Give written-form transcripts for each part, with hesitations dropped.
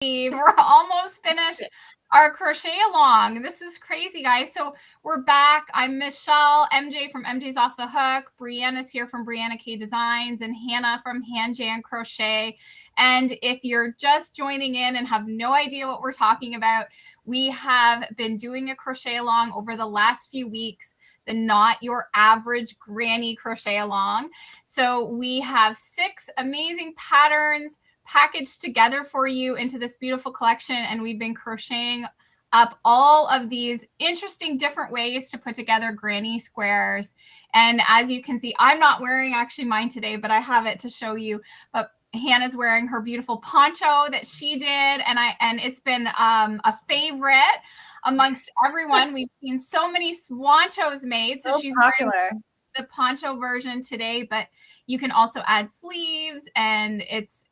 We're almost finished our crochet along. This is crazy, guys. So we're back. I'm Michelle, MJ from MJ's Off the Hook. Brianna's here from Brianna K Designs and Hannah from Hanjan Crochet. And if you're just joining in and have no idea what we're talking about, we have been doing a crochet along over the last few weeks, the Not Your Average Granny Crochet Along. So we have 6 amazing patterns packaged together for you into this beautiful collection, and we've been crocheting up all of these interesting different ways to put together granny squares. And as you can see, I'm not wearing actually mine today, but I have it to show you. But Hannah's wearing her beautiful poncho that she did, and it's been a favorite amongst everyone. We've seen so many swanchos made, so she's popular. Wearing the poncho version today, but you can also add sleeves, and it's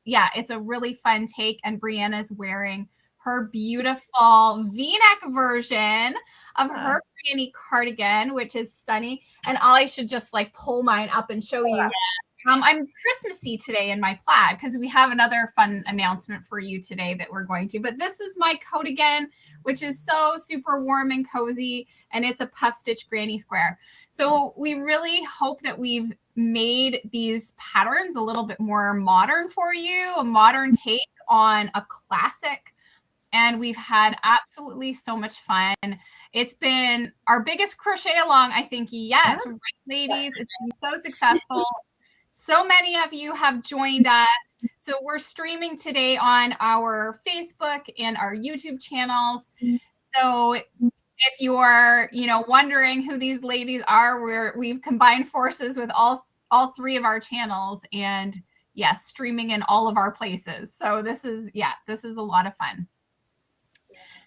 a really fun take. And Brianna's wearing her beautiful V-neck version of her granny cardigan, which is stunning. And I should just like pull mine up and show you. I'm Christmassy today in my plaid because we have another fun announcement for you today that we're going to. But this is my coatigan, which is so super warm and cozy, and it's a puff stitch granny square. So we really hope that we've made these patterns a little bit more modern for you, a modern take on a classic. And we've had absolutely so much fun. It's been our biggest crochet along, I think, yet, right, ladies? It's been so successful. So many of you have joined us. So we're streaming today on our Facebook and our YouTube channels. So if you're, wondering who these ladies are, we've combined forces with all 3 of our channels, and yes, streaming in all of our places. So this is a lot of fun.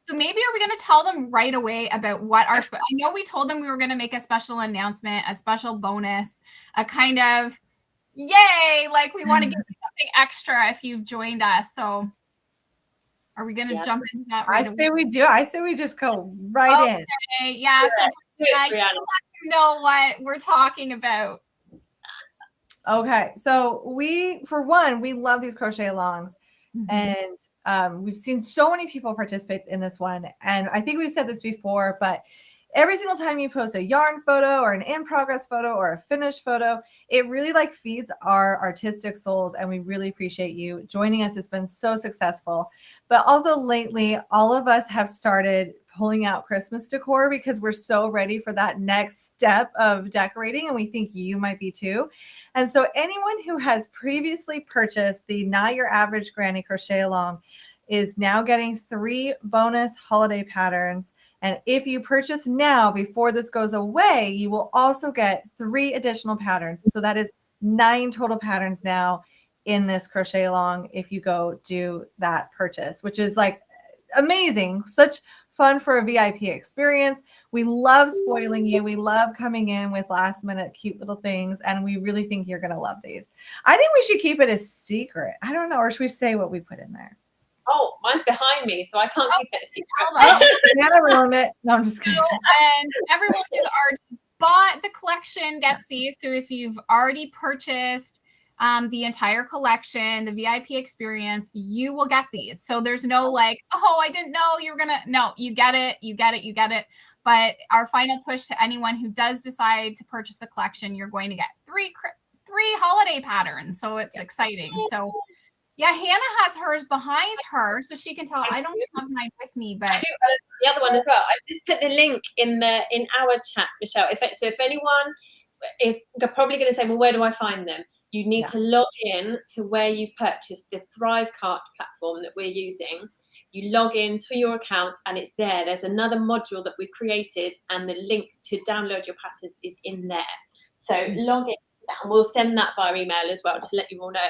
So maybe are we going to tell them right away about what I know we told them we were going to make a special announcement, a special bonus, a kind of yay, like we want to give you something extra if you've joined us. So are we going to jump into that right away? I say we do. I say we just go right in. Yeah. So you let them know what we're talking about. Okay. So we love these crochet alongs. And we've seen so many people participate in this one. And I think we've said this before, but every single time you post a yarn photo or an in-progress photo or a finished photo, it really feeds our artistic souls, and we really appreciate you joining us. It's been so successful. But also lately, all of us have started pulling out Christmas decor because we're so ready for that next step of decorating, and we think you might be too. And so anyone who has previously purchased the Not Your Average Granny Crochet Along is now getting 3 bonus holiday patterns. And if you purchase now before this goes away, you will also get 3 additional patterns. So that is 9 total patterns now in this crochet along if you go do that purchase, which is amazing. Such fun for a VIP experience. We love spoiling you. We love coming in with last minute cute little things, and we really think you're going to love these. I think we should keep it a secret. I don't know, or should we say what we put in there? Oh, mine's behind me, so I can't keep it a secret. Gotta ruin it. No, I'm just kidding. And everyone who's already bought the collection gets these. So if you've already purchased the entire collection, the VIP experience, you will get these. So there's no I didn't know you were gonna. No, you get it. You get it. You get it. But our final push to anyone who does decide to purchase the collection, you're going to get 3 holiday patterns. So it's exciting. So. Yeah, Hannah has hers behind her, so she can tell. I don't have mine with me, but I do the other one as well. I just put the link in our chat, Michelle. If anyone is probably going to say, well, where do I find them? You need to log in to where you've purchased the Thrivecart platform that we're using. You log in to your account, and it's there. There's another module that we've created, and the link to download your patterns is in there. So log in, and we'll send that via email as well to let you all know.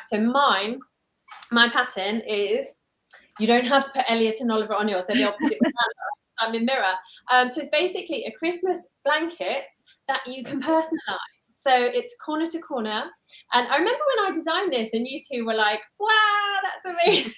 So my pattern is, you don't have to put Elliot and Oliver on yours, they're the opposite way around. I'm in mirror. So it's basically a Christmas blanket that you can personalize. So it's corner to corner. And I remember when I designed this and you two were like, wow, that's amazing.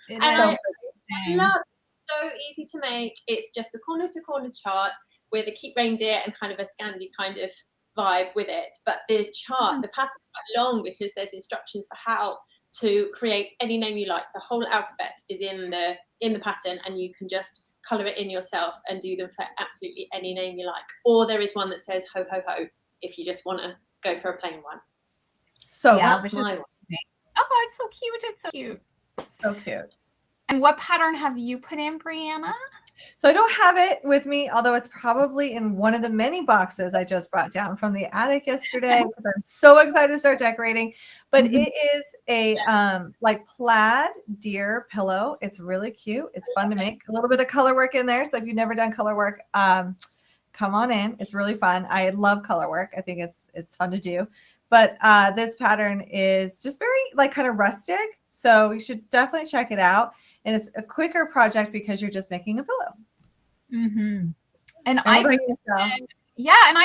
And I love it. So easy to make. It's just a corner to corner chart with a keep reindeer and kind of a Scandi kind of vibe with it. But the chart, the pattern's quite long because there's instructions for how to create any name you like. The whole alphabet is in the pattern, and you can just color it in yourself and do them for absolutely any name you like. Or there is one that says ho ho ho if you just want to go for a plain one. So Yeah, that's my one. Oh, it's so cute. It's so cute. So cute. And what pattern have you put in, Brianna? So I don't have it with me, although it's probably in one of the many boxes I just brought down from the attic yesterday because I'm so excited to start decorating. But it is a like plaid deer pillow. It's really cute. It's fun to make. A little bit of color work in there. So if you've never done color work, come on in. It's really fun. I love color work. I think it's fun to do. But this pattern is just very like kind of rustic. So you should definitely check it out. And it's a quicker project because you're just making a pillow. Mm-hmm. And I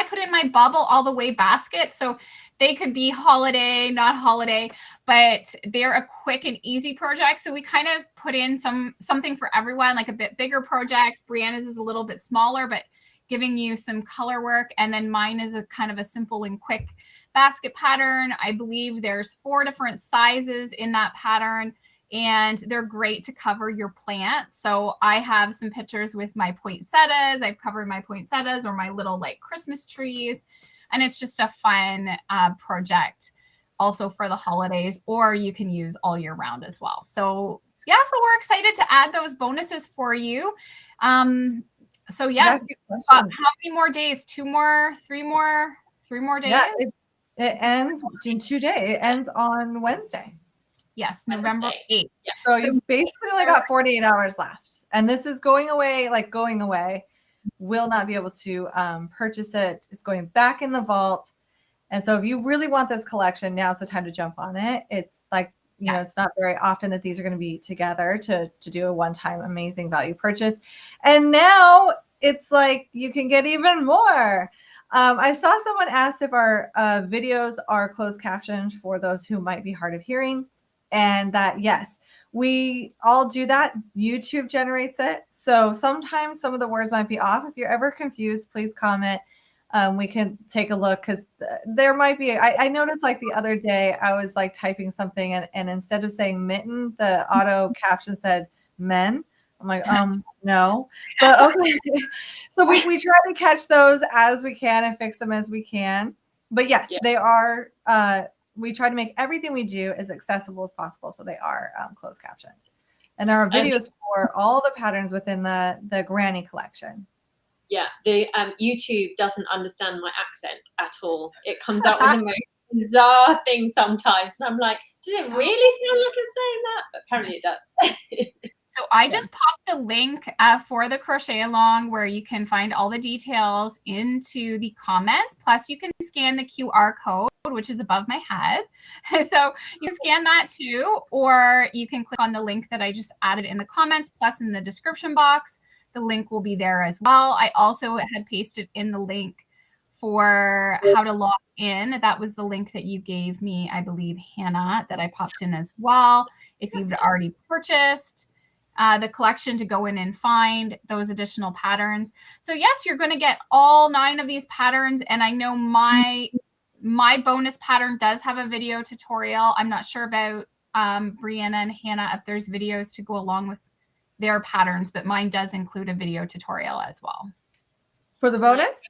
put in my bubble all the way basket. So they could be holiday, not holiday, but they're a quick and easy project. So we kind of put in something for everyone, like a bit bigger project. Brianna's is a little bit smaller, but giving you some color work. And then mine is a kind of a simple and quick basket pattern. I believe there's 4 different sizes in that pattern, and they're great to cover your plant. So I have some pictures with my poinsettias. I've covered my poinsettias or my little like Christmas trees. And it's just a fun project also for the holidays, or you can use all year round as well. So yeah, so we're excited to add those bonuses for you. So yeah, how many more days? 2 more, 3 more, 3 more days? Yeah, it ends in 2 days. It ends on Wednesday. Yes, November 8th. Yeah. So you basically only got 48 hours left. And this is going away. Will not be able to purchase it. It's going back in the vault. And so if you really want this collection, now's the time to jump on it. It's like, you know, it's not very often that these are going to be together to do a one-time amazing value purchase. And now it's like you can get even more. I saw someone asked if our videos are closed captioned for those who might be hard of hearing. And that, yes, we all do that. YouTube generates it. So sometimes some of the words might be off. If you're ever confused, please comment. We can take a look because there might be, I noticed like the other day I was like typing something and instead of saying mitten, the auto caption said men. I'm like, no, but okay. So we try to catch those as we can and fix them as we can. But yes, they are, we try to make everything we do as accessible as possible. So they are closed captioned. And there are videos for all the patterns within the Granny collection. Yeah, the YouTube doesn't understand my accent at all. It comes out with the most bizarre things sometimes. And I'm like, does it really sound like I'm saying that? But apparently it does. So I just popped the link for the crochet along where you can find all the details into the comments. Plus you can scan the QR code, which is above my head. So you can scan that too, or you can click on the link that I just added in the comments, plus in the description box. The link will be there as well. I also had pasted in the link for how to log in. That was the link that you gave me, I believe, Hannah, that I popped in as well. If you've already purchased the collection, to go in and find those additional patterns. So yes, you're going to get all 9 of these patterns. And I know my bonus pattern does have a video tutorial. I'm not sure about Brianna and Hannah if there's videos to go along with their patterns, but mine does include a video tutorial as well. For the bonus?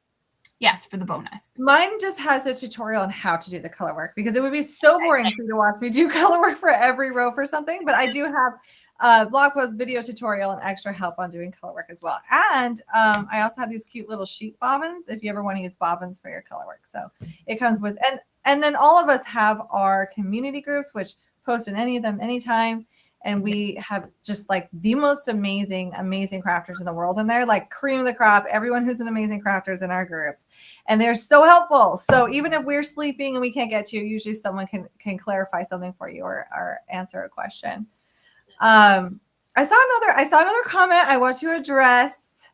Yes, for the bonus. Mine just has a tutorial on how to do the color work because it would be so boring for you to watch me do color work for every row for something. But I do have a blog post, video tutorial, and extra help on doing color work as well. And I also have these cute little sheet bobbins if you ever want to use bobbins for your color work. So it comes with, and then all of us have our community groups, which post in any of them anytime. And we have just like the most amazing crafters in the world in there, like cream of the crop, everyone who's an amazing crafter is in our groups. And they're so helpful. So even if we're sleeping and we can't get to you, usually someone can clarify something for you or answer a question. I saw another comment I want to address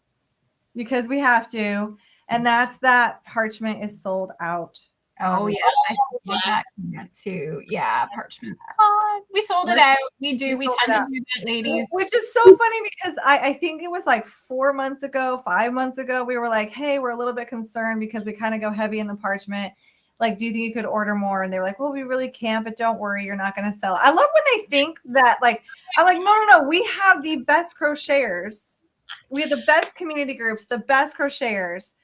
because we have to, and that's that parchment is sold out. Oh yes, I saw that comment too. Yeah, parchment's gone. We sold it out. We tend to do that, ladies. Which is so funny because I think it was like 5 months ago, we were like, hey, we're a little bit concerned because we kind of go heavy in the parchment. like, do you think you could order more? And they were like, well, we really can't, but don't worry, you're not going to sell it. I love when they think that, like, I'm like, no, we have the best crocheters. We have the best community groups, the best crocheters.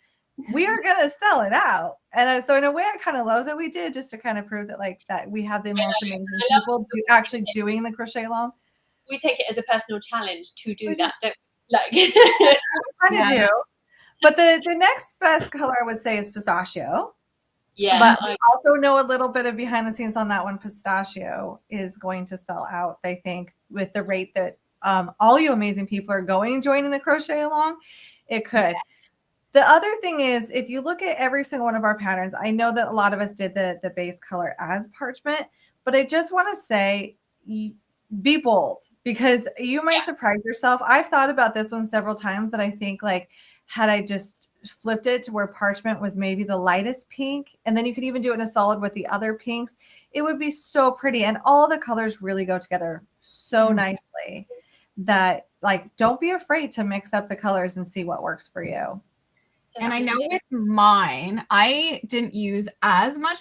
We are going to sell it out. And so in a way, I kind of love that we did, just to kind of prove that, like, that we have the most amazing people actually doing the crochet along. We take it as a personal challenge to do that, don't we? Like, kind of do. But the next best color I would say is pistachio. Yeah. But I also know a little bit of behind the scenes on that one. Pistachio is going to sell out, I think, with the rate that all you amazing people are joining the crochet along. It could. Yeah. The other thing is, if you look at every single one of our patterns, I know that a lot of us did the base color as parchment, but I just want to say, be bold, because you might surprise yourself. I've thought about this one several times, that I think, like, had I just flipped it to where parchment was maybe the lightest pink, and then you could even do it in a solid with the other pinks, it would be so pretty. And all the colors really go together so nicely that, like, don't be afraid to mix up the colors and see what works for you. And I know with mine, I didn't use as much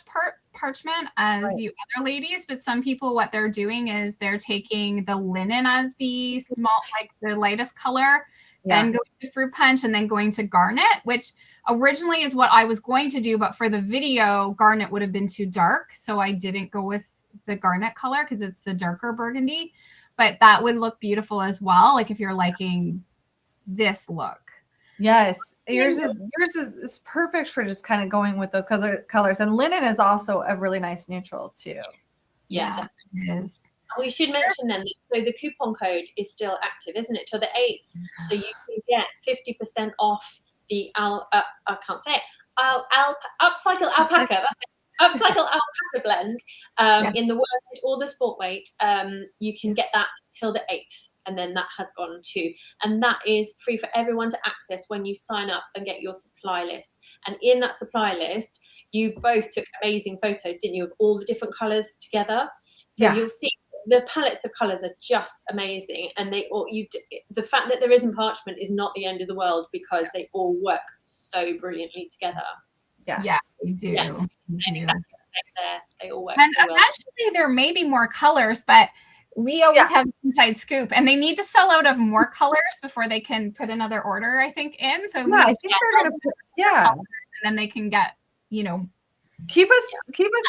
parchment as you other ladies, but some people, what they're doing is they're taking the linen as the small, like the lightest color, then going to fruit punch, and then going to garnet, which originally is what I was going to do, but for the video, garnet would have been too dark, so I didn't go with the garnet color because it's the darker burgundy, but that would look beautiful as well, like if you're liking this look. Yes, yours is perfect for just kind of going with those colors. And linen is also a really nice neutral too. Yeah, it is. We should mention then, so the coupon code is still active, isn't it, till the 8th? So you can get 50% off the I can't say it. Upcycle alpaca. That's it. Upcycle alpaca blend in the worsted or the sport weight. You can get that till the 8th. And then that has gone too. And that is free for everyone to access when you sign up and get your supply list. And in that supply list, you both took amazing photos, didn't you, of all the different colors together? So you'll see the palettes of colors are just amazing. And the fact that there isn't parchment is not the end of the world, because they all work so brilliantly together. Yes. Yeah, they do. Yeah. Exactly. They all work and so well. Eventually there may be more colors, but we always have an inside scoop, and they need to sell out of more colors before they can put another order, I think, in. So I think they're gonna put, and then they can get, keep us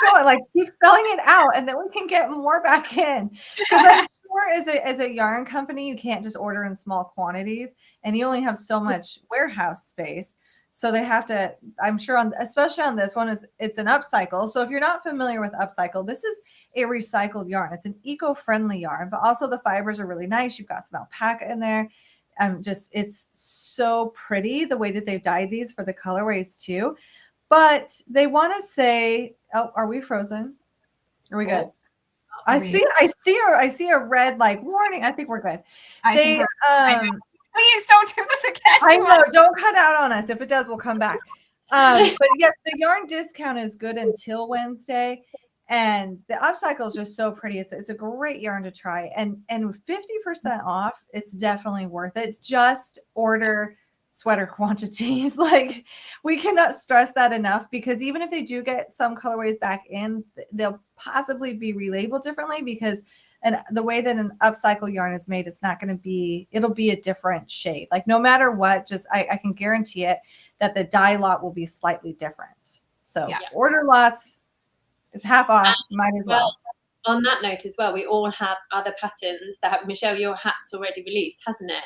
going, like, keep selling it out, and then we can get more back in. Because I'm sure as a yarn company, you can't just order in small quantities, and you only have so much warehouse space. So they have to, I'm sure, especially on this one, it's an upcycle. So if you're not familiar with upcycle, this is a recycled yarn. It's an eco-friendly yarn, but also the fibers are really nice. You've got some alpaca in there. It's so pretty the way that they've dyed these for the colorways too. But they want to say, oh, are we frozen? Are we good? I see a red, like, warning. I think we're good. Please don't do this again. I know. Don't cut out on us. If it does, we'll come back. But yes, the yarn discount is good until Wednesday, and the upcycle is just so pretty. It's a great yarn to try, and 50% off. It's definitely worth it. Just order sweater quantities. Like, we cannot stress that enough, because even if they do get some colorways back in, they'll possibly be relabeled differently, because the way that an upcycle yarn is made, it's not going to be, it'll be a different shade. Like, no matter what, I can guarantee it that the dye lot will be slightly different. So order lots, it's half off, might as well. On that note as well, we all have other patterns that have, Michelle, your hat's already released, hasn't it?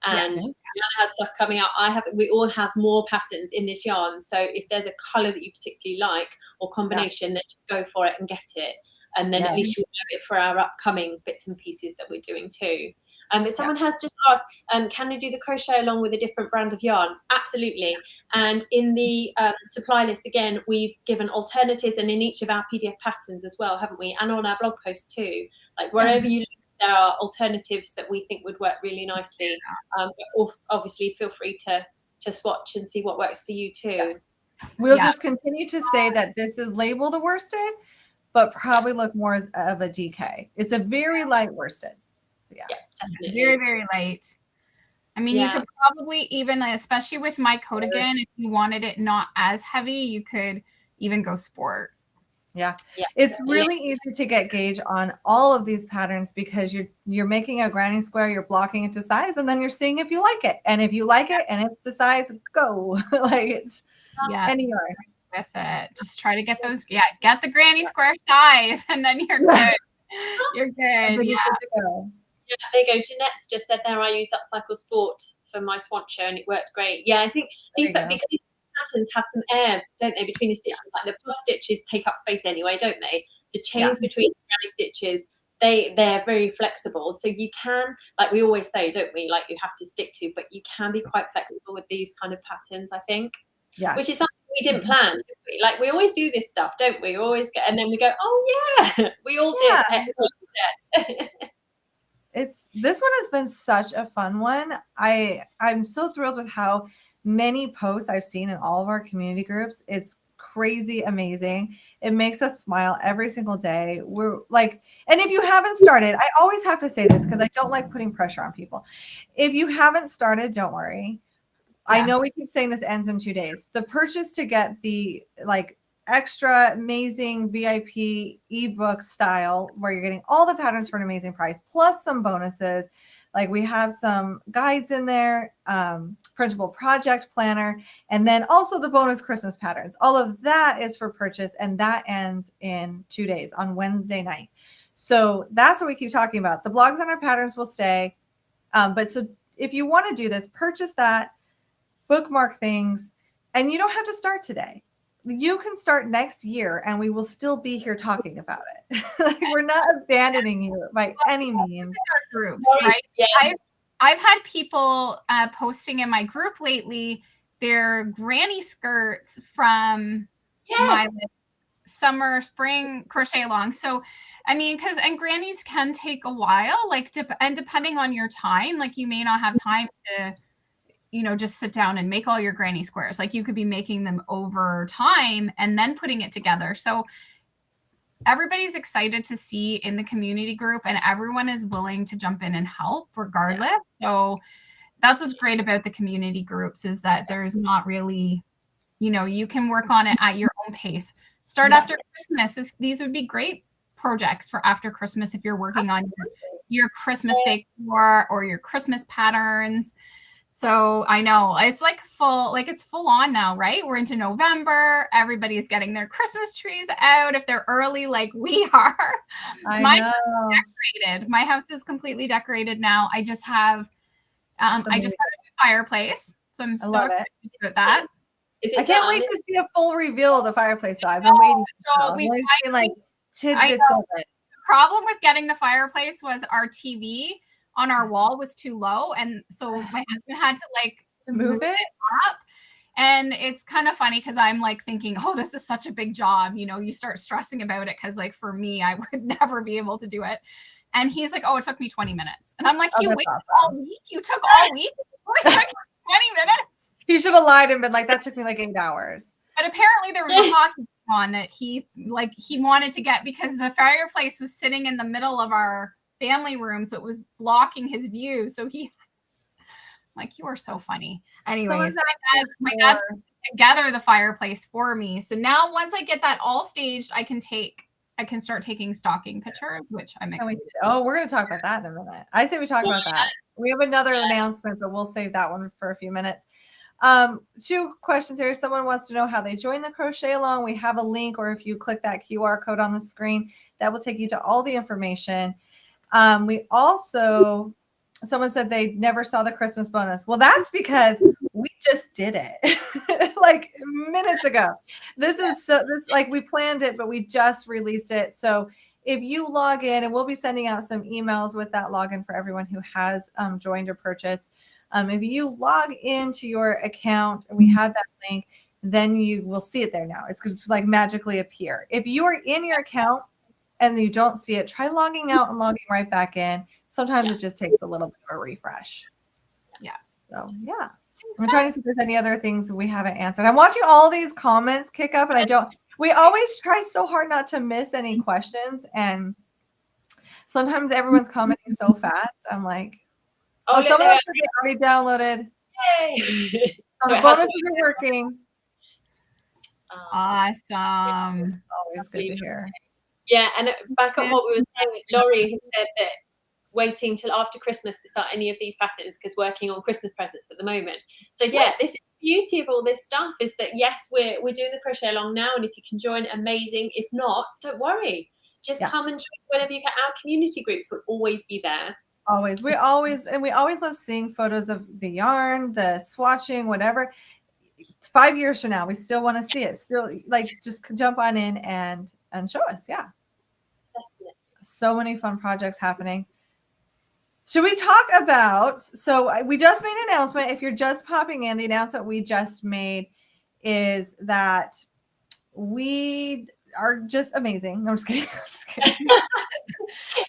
And Rihanna has stuff coming out. We all have more patterns in this yarn. So if there's a color that you particularly like or combination, then just go for it and get it. And then at least you'll know it for our upcoming bits and pieces that we're doing too. But someone has just asked, can they do the crochet along with a different brand of yarn? Absolutely. And in the supply list, again, we've given alternatives, and in each of our PDF patterns as well, haven't we? And on our blog post too. Like, wherever you look, there are alternatives that we think would work really nicely. But obviously, feel free to swatch and see what works for you too. We'll just continue to say that this is labeled a worsted, but probably look more of a DK. It's a very light worsted. So definitely. Very, very light. I mean, you could probably even, especially with my coat again, if you wanted it not as heavy, you could, even go sport. Yeah. Yeah. It's really easy to get gauge on all of these patterns because you're making a granny square, you're blocking it to size, and then you're seeing if you like it. And if you like it and it's to size, go. Like it's any yarn. With it. Just try to get those, get the granny square size, and then you're good. You're good. And then Yeah. you're good to go. Yeah, there you go. Jeanette's just said there, I use Upcycle Sport for my swancho and it worked great. Yeah, I think these because patterns have some air, don't they, between the stitches? Like the cross stitches take up space anyway, don't they? The chains between the granny stitches, they're very flexible. So you can, like we always say, don't we, like you have to stick to, but you can be quite flexible with these kind of patterns, I think. Yes. Which is something we didn't plan, did we? Like we always do this stuff, don't we? We always get, and then we go, oh yeah, we all did. Excellent. This one has been such a fun one. I'm so thrilled with how many posts I've seen in all of our community groups. It's crazy amazing. It makes us smile every single day. We're like, and if you haven't started, I always have to say this because I don't like putting pressure on people. If you haven't started, don't worry. I know we keep saying this ends in 2 days. The purchase to get the like extra amazing VIP ebook style where you're getting all the patterns for an amazing price, plus some bonuses. Like we have some guides in there, printable project planner, and then also the bonus Christmas patterns. All of that is for purchase, and that ends in 2 days on Wednesday night. So that's what we keep talking about. The blogs and our patterns will stay. But so if you want to do this, purchase that, bookmark things, and you don't have to start today. You can start next year and we will still be here talking about it. Like, we're not abandoning you by any means. Groups, right? Yeah. I've had people posting in my group lately their granny skirts from my summer, spring crochet along. So, I mean, and grannies can take a while, like, and depending on your time, like you may not have time to, just sit down and make all your granny squares. Like you could be making them over time and then putting it together. So everybody's excited to see in the community group, and everyone is willing to jump in and help regardless. So that's what's great about the community groups, is that there's not really, you can work on it at your own pace. Start after Christmas. These would be great projects for after Christmas if you're working on your Christmas decor or your Christmas patterns. So I know it's it's full on now, right? We're into November. Everybody's getting their Christmas trees out if they're early, like we are. My house is decorated. My house is completely decorated now. I just have, a new fireplace, so I'm so excited about that. I can't wait to see a full reveal of the fireplace. Though I've been waiting. I've only seen like tidbits of it. The problem with getting the fireplace was our TV on our wall was too low, and so my husband had to move it up. And it's kind of funny because I'm like thinking, oh, this is such a big job. You start stressing about it because, like, for me, I would never be able to do it. And he's like, oh, it took me 20 minutes. And I'm like, you waited all week? You took all week? It took 20 minutes? He should have lied and been like, that took me like 8 hours. But apparently there was a hockey on that he wanted to get, because the fireplace was sitting in the middle of our family room, so it was blocking his view. So you are so funny. Anyways, my dad put together the fireplace for me. So now once I get that all staged, I can start taking stocking pictures, which I'm excited. Oh, we're going to talk about that in a minute. I say we talk about that. We have another announcement, but we'll save that one for a few minutes. 2 questions here. Someone wants to know how they join the crochet along. We have a link, or if you click that QR code on the screen, that will take you to all the information. We also, someone said they never saw the Christmas bonus. Well, that's because we just did it like minutes ago. We planned it, but we just released it. So if you log in, and we'll be sending out some emails with that login for everyone who has joined or purchased. If you log into your account and we have that link, then you will see it there now. It's just like magically appear. If you are in your account and you don't see it, try logging out and logging right back in. Sometimes it just takes a little bit of a refresh. Yeah. So yeah. I'm trying to see if there's any other things we haven't answered. I'm watching all these comments kick up, and we always try so hard not to miss any questions. And sometimes everyone's commenting so fast. I'm like, someone else already downloaded. Yay. The bonuses are working. Awesome. Always good to hear. Yeah, and back at what we were saying, Laurie has said that waiting till after Christmas to start any of these patterns because working on Christmas presents at the moment. So yes, this is the beauty of all this stuff is that yes, we're doing the crochet along now, and if you can join, amazing. If not, don't worry. Just come and join whenever you can. Our community groups will always be there. Always. We always love seeing photos of the yarn, the swatching, whatever. 5 years from now, we still want to see it. Still, like, just jump on in and show us. Yeah. Definitely. So many fun projects happening. Should we talk about, so we just made an announcement. If you're just popping in, the announcement we just made is that we are just amazing. No, I'm just kidding. I'm just kidding.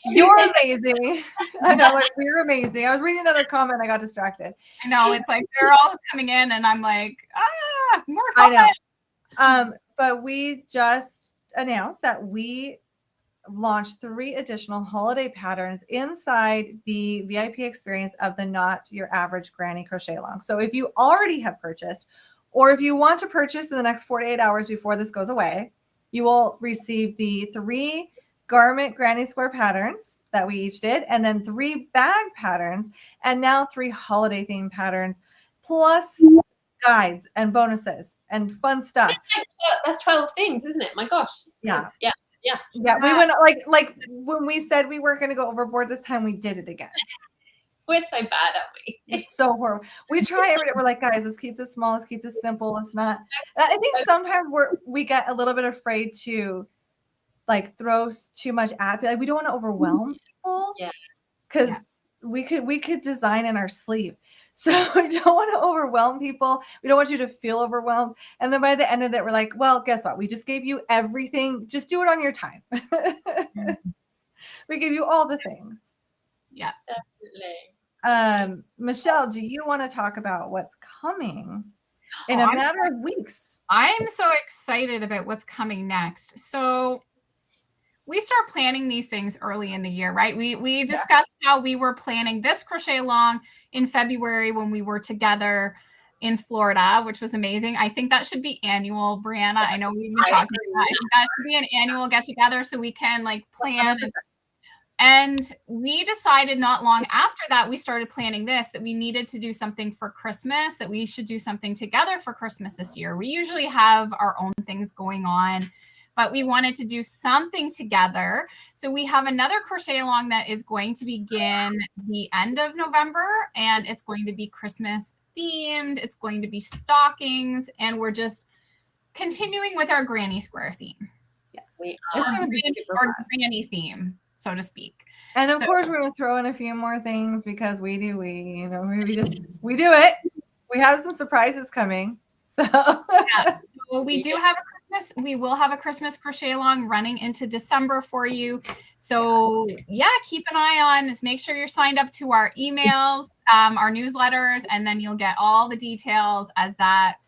You're amazing. I know, like, we're amazing. I was reading another comment. I got distracted. I know. It's like they're all coming in and I'm like, more comments. I know. But we just announced that we launched 3 additional holiday patterns inside the VIP experience of the Not Your Average Granny Crochet Along. So if you already have purchased, or if you want to purchase in the next 48 hours before this goes away, you will receive the 3 garment granny square patterns that we each did, and then 3 bag patterns, and now 3 holiday themed patterns, plus guides and bonuses and fun stuff. That's 12 things, isn't it? My gosh. Yeah. Yeah. We went like when we said we weren't going to go overboard this time, we did it again. We're so bad, aren't we? It's so horrible. We try every day. We're like, guys, let's keep this small. Let's keep this simple. Let's not. I think sometimes we get a little bit afraid to like throw too much at. Like, we don't want to overwhelm people. Yeah. Because we could design in our sleep. So we don't want to overwhelm people. We don't want you to feel overwhelmed. And then by the end of it, we're like, well, guess what? We just gave you everything. Just do it on your time. We give you all the things. Yeah, definitely. Michelle, do you want to talk about what's coming in a matter of weeks? I'm so excited about what's coming next. So we start planning these things early in the year, right? We discussed how we were planning this crochet along in February when we were together in Florida, which was amazing. I think that should be annual, Brianna. I know we've been talking about that. I think that should be an annual get together so we can like plan. And we decided not long after that, we started planning this, that we needed to do something for Christmas, that we should do something together for Christmas this year. We usually have our own things going on, but we wanted to do something together. So we have another crochet along that is going to begin the end of November, and it's going to be Christmas themed. It's going to be stockings, and we're just continuing with our granny square theme. Yeah, we are. It's going to be our granny theme, so to speak. And of course, we're going to throw in a few more things because we do it. We have some surprises coming. So so we do have we will have a Christmas crochet along running into December for you. So keep an eye on this. Make sure you're signed up to our emails, our newsletters, and then you'll get all the details as that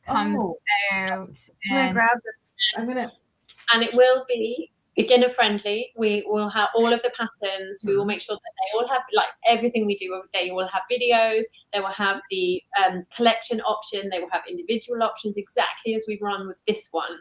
comes out. I'm going to grab this. And it will be beginner friendly. We will have all of the patterns. We will make sure that they all have, like, everything we do. They will have videos. They will have the collection option. They will have individual options, exactly as we've run with this one.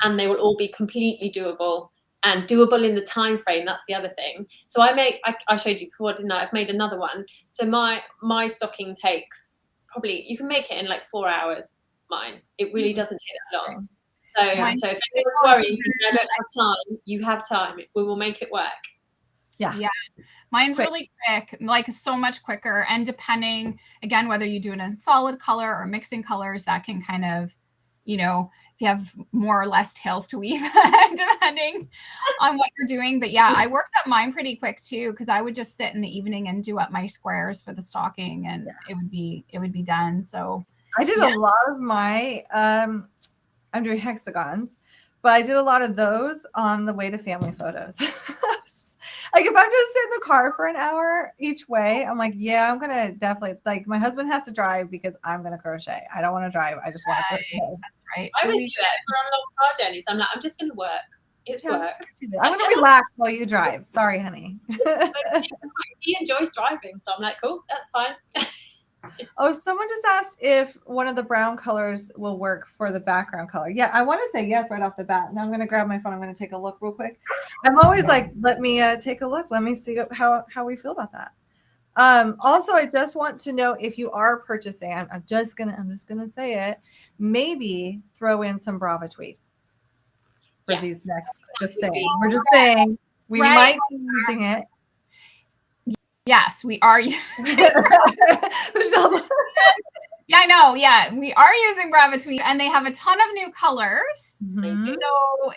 And they will all be completely doable and doable in the time frame. That's the other thing. So I showed you before, didn't I? I've made another one. So my stocking takes probably, you can make it in like 4 hours. Mine. It really doesn't take that long. So if anyone's worried, I don't have time, you have time. We will make it work. Yeah. Mine's really quick, like so much quicker. And depending, again, whether you do it in solid color or mixing colors, that can kind of, if you have more or less tails to weave, depending on what you're doing. But I worked up mine pretty quick too, because I would just sit in the evening and do up my squares for the stocking, and it would be done. So I did a lot of my I'm doing hexagons, but I did a lot of those on the way to family photos. Like, if I'm just in the car for an hour each way, I'm like, I'm going to definitely, like, my husband has to drive because I'm going to crochet. I don't want to drive. I just want to crochet. That's right. I always do that for on long car journeys. I'm like, I'm just going to work. It's work. I'm going to relax while you drive. Sorry, honey. He enjoys driving, so I'm like, cool, that's fine. Oh, someone just asked if one of the brown colors will work for the background color. Yeah, I want to say yes right off the bat. Now I'm going to grab my phone. I'm going to take a look real quick. I'm always like, let me take a look. Let me see how we feel about that. Also, I just want to know if you are purchasing, I'm just gonna say it, maybe throw in some Brava tweed for these next. Just saying, we're just saying we might be using it. Yes, we are. Michelle's Yeah, I know. Yeah, we are using Brava tweed, and they have a ton of new colors. Mhm. So,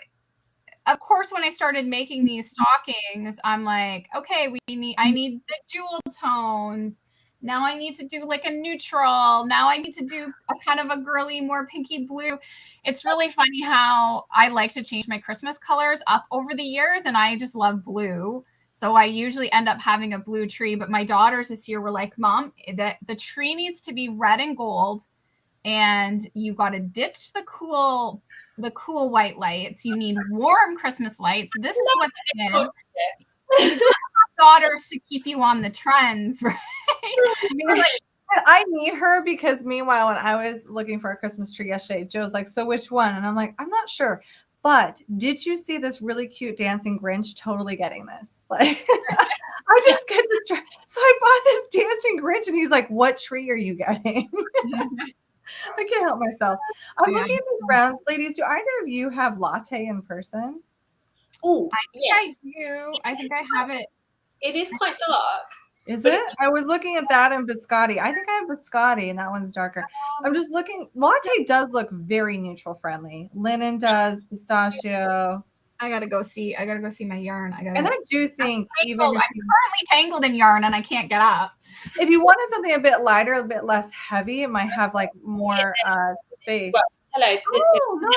of course, when I started making these stockings, I'm like, okay, I need the jewel tones. Now I need to do like a neutral. Now I need to do a kind of a girly, more pinky blue. It's really funny how I like to change my Christmas colors up over the years, and I just love blue. So I usually end up having a blue tree. But my daughters this year were like, Mom, the tree needs to be red and gold, and you got to ditch the cool white lights. You need warm Christmas lights. This is what's in. Daughters to keep you on the trends, right? I need her because meanwhile, when I was looking for a Christmas tree yesterday, Joe's like, so which one? And I'm like, I'm not sure. But did you see this really cute dancing Grinch? Totally getting this. Like, I just get this. So I bought this dancing Grinch, and he's like, what tree are you getting? I can't help myself. I'm looking at these browns. Ladies, do either of you have latte in person? Oh, I do. I think I have it. It is quite dark. Is it? I was looking at that in biscotti. I think I have biscotti, and that one's darker. I'm just looking. Latte does look very neutral friendly. Linen does, pistachio. I gotta go see my yarn. And I do think I'm currently tangled in yarn, and I can't get up. If you wanted something a bit lighter, a bit less heavy, it might have like more space. Well, hello. Oh, no,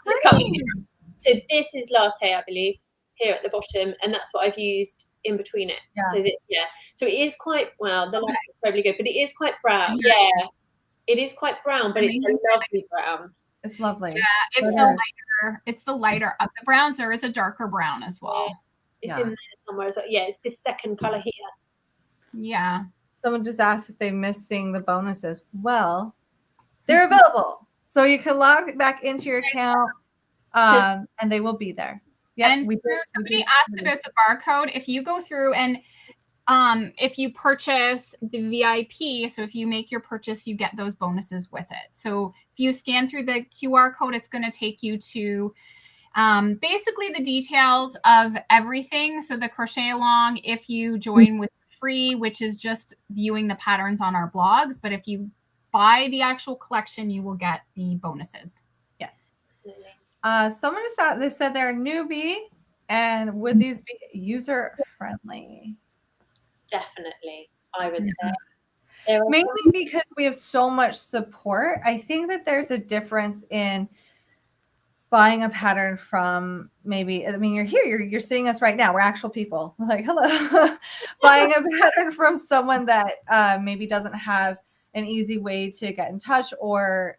that's pretty. So this is latte, I believe, here at the bottom, and that's what I've used in between it. Yeah. So it is quite, well, the lights are probably good, but it is quite brown. Yeah. It is quite brown, but it's a lovely brown. It's lovely. Yeah, it's the lighter of the browns. There is a darker brown as well. Yeah. It's in there somewhere. So yeah, it's this second color here. Yeah. Someone just asked if they missed seeing the bonuses. Well, they're available. So you can log back into your account and they will be there. Yeah, and somebody asked about the barcode. If you go through and if you purchase the VIP, so if you make your purchase, you get those bonuses with it. So if you scan through the QR code, it's going to take you to basically the details of everything. So the crochet along, if you join with free, which is just viewing the patterns on our blogs, but if you buy the actual collection, you will get the bonuses. Yes. Someone just they said they're a newbie, and would these be user friendly? Definitely, I would say. Mainly because we have so much support. I think that there's a difference in buying a pattern from you're here, you're seeing us right now. We're actual people. We're like, hello. Buying a pattern from someone that maybe doesn't have an easy way to get in touch, or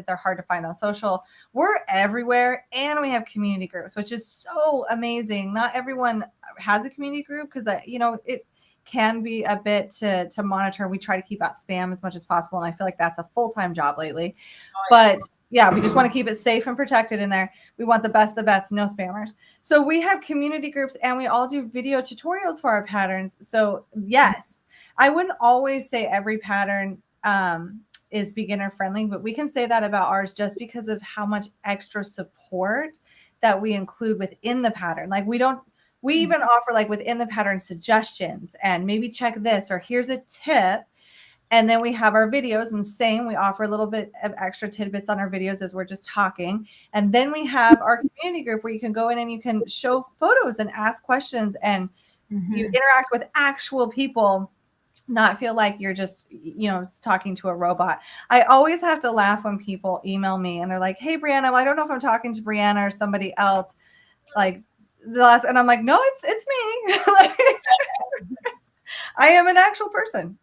they're hard to find on social. We're everywhere, and we have community groups, which is so amazing. Not everyone has a community group because it can be a bit to monitor. We try to keep out spam as much as possible, and I feel like that's a full-time job lately. But yeah, we just want to keep it safe and protected in there. We want the best, no spammers. So we have community groups, and we all do video tutorials for our patterns. So yes, I wouldn't always say every pattern is beginner friendly, but we can say that about ours just because of how much extra support that we include within the pattern. Like we even offer like within the pattern suggestions and maybe check this, or here's a tip. And then we have our videos, and same, we offer a little bit of extra tidbits on our videos as we're just talking. And then we have our community group where you can go in and you can show photos and ask questions, and you interact with actual people, not feel like you're just, talking to a robot. I always have to laugh when people email me and they're like, hey, Brianna, well, I don't know if I'm talking to Brianna or somebody else. Like and I'm like, no, it's me. I am an actual person.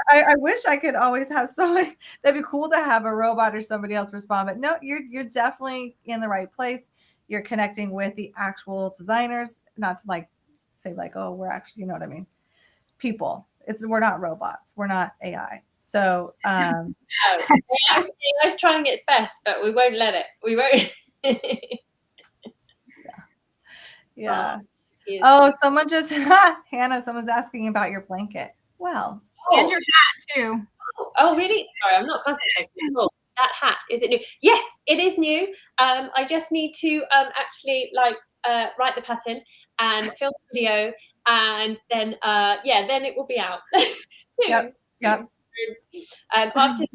I wish I could always have someone. That'd be cool to have a robot or somebody else respond. But no, you're definitely in the right place. You're connecting with the actual designers, not to say oh, we're actually, you know what I mean? People. we're not robots. We're not AI. So No, AI's trying its best, but we won't let it. We won't. yeah. Oh, Someone just Hannah, someone's asking about your blanket. Well, And your hat too. Oh, really? Sorry, I'm not concentrating at all. That hat, is it new? Yes, it is new. I just need to actually write the pattern and film the video, and then then it will be out soon. Yep. After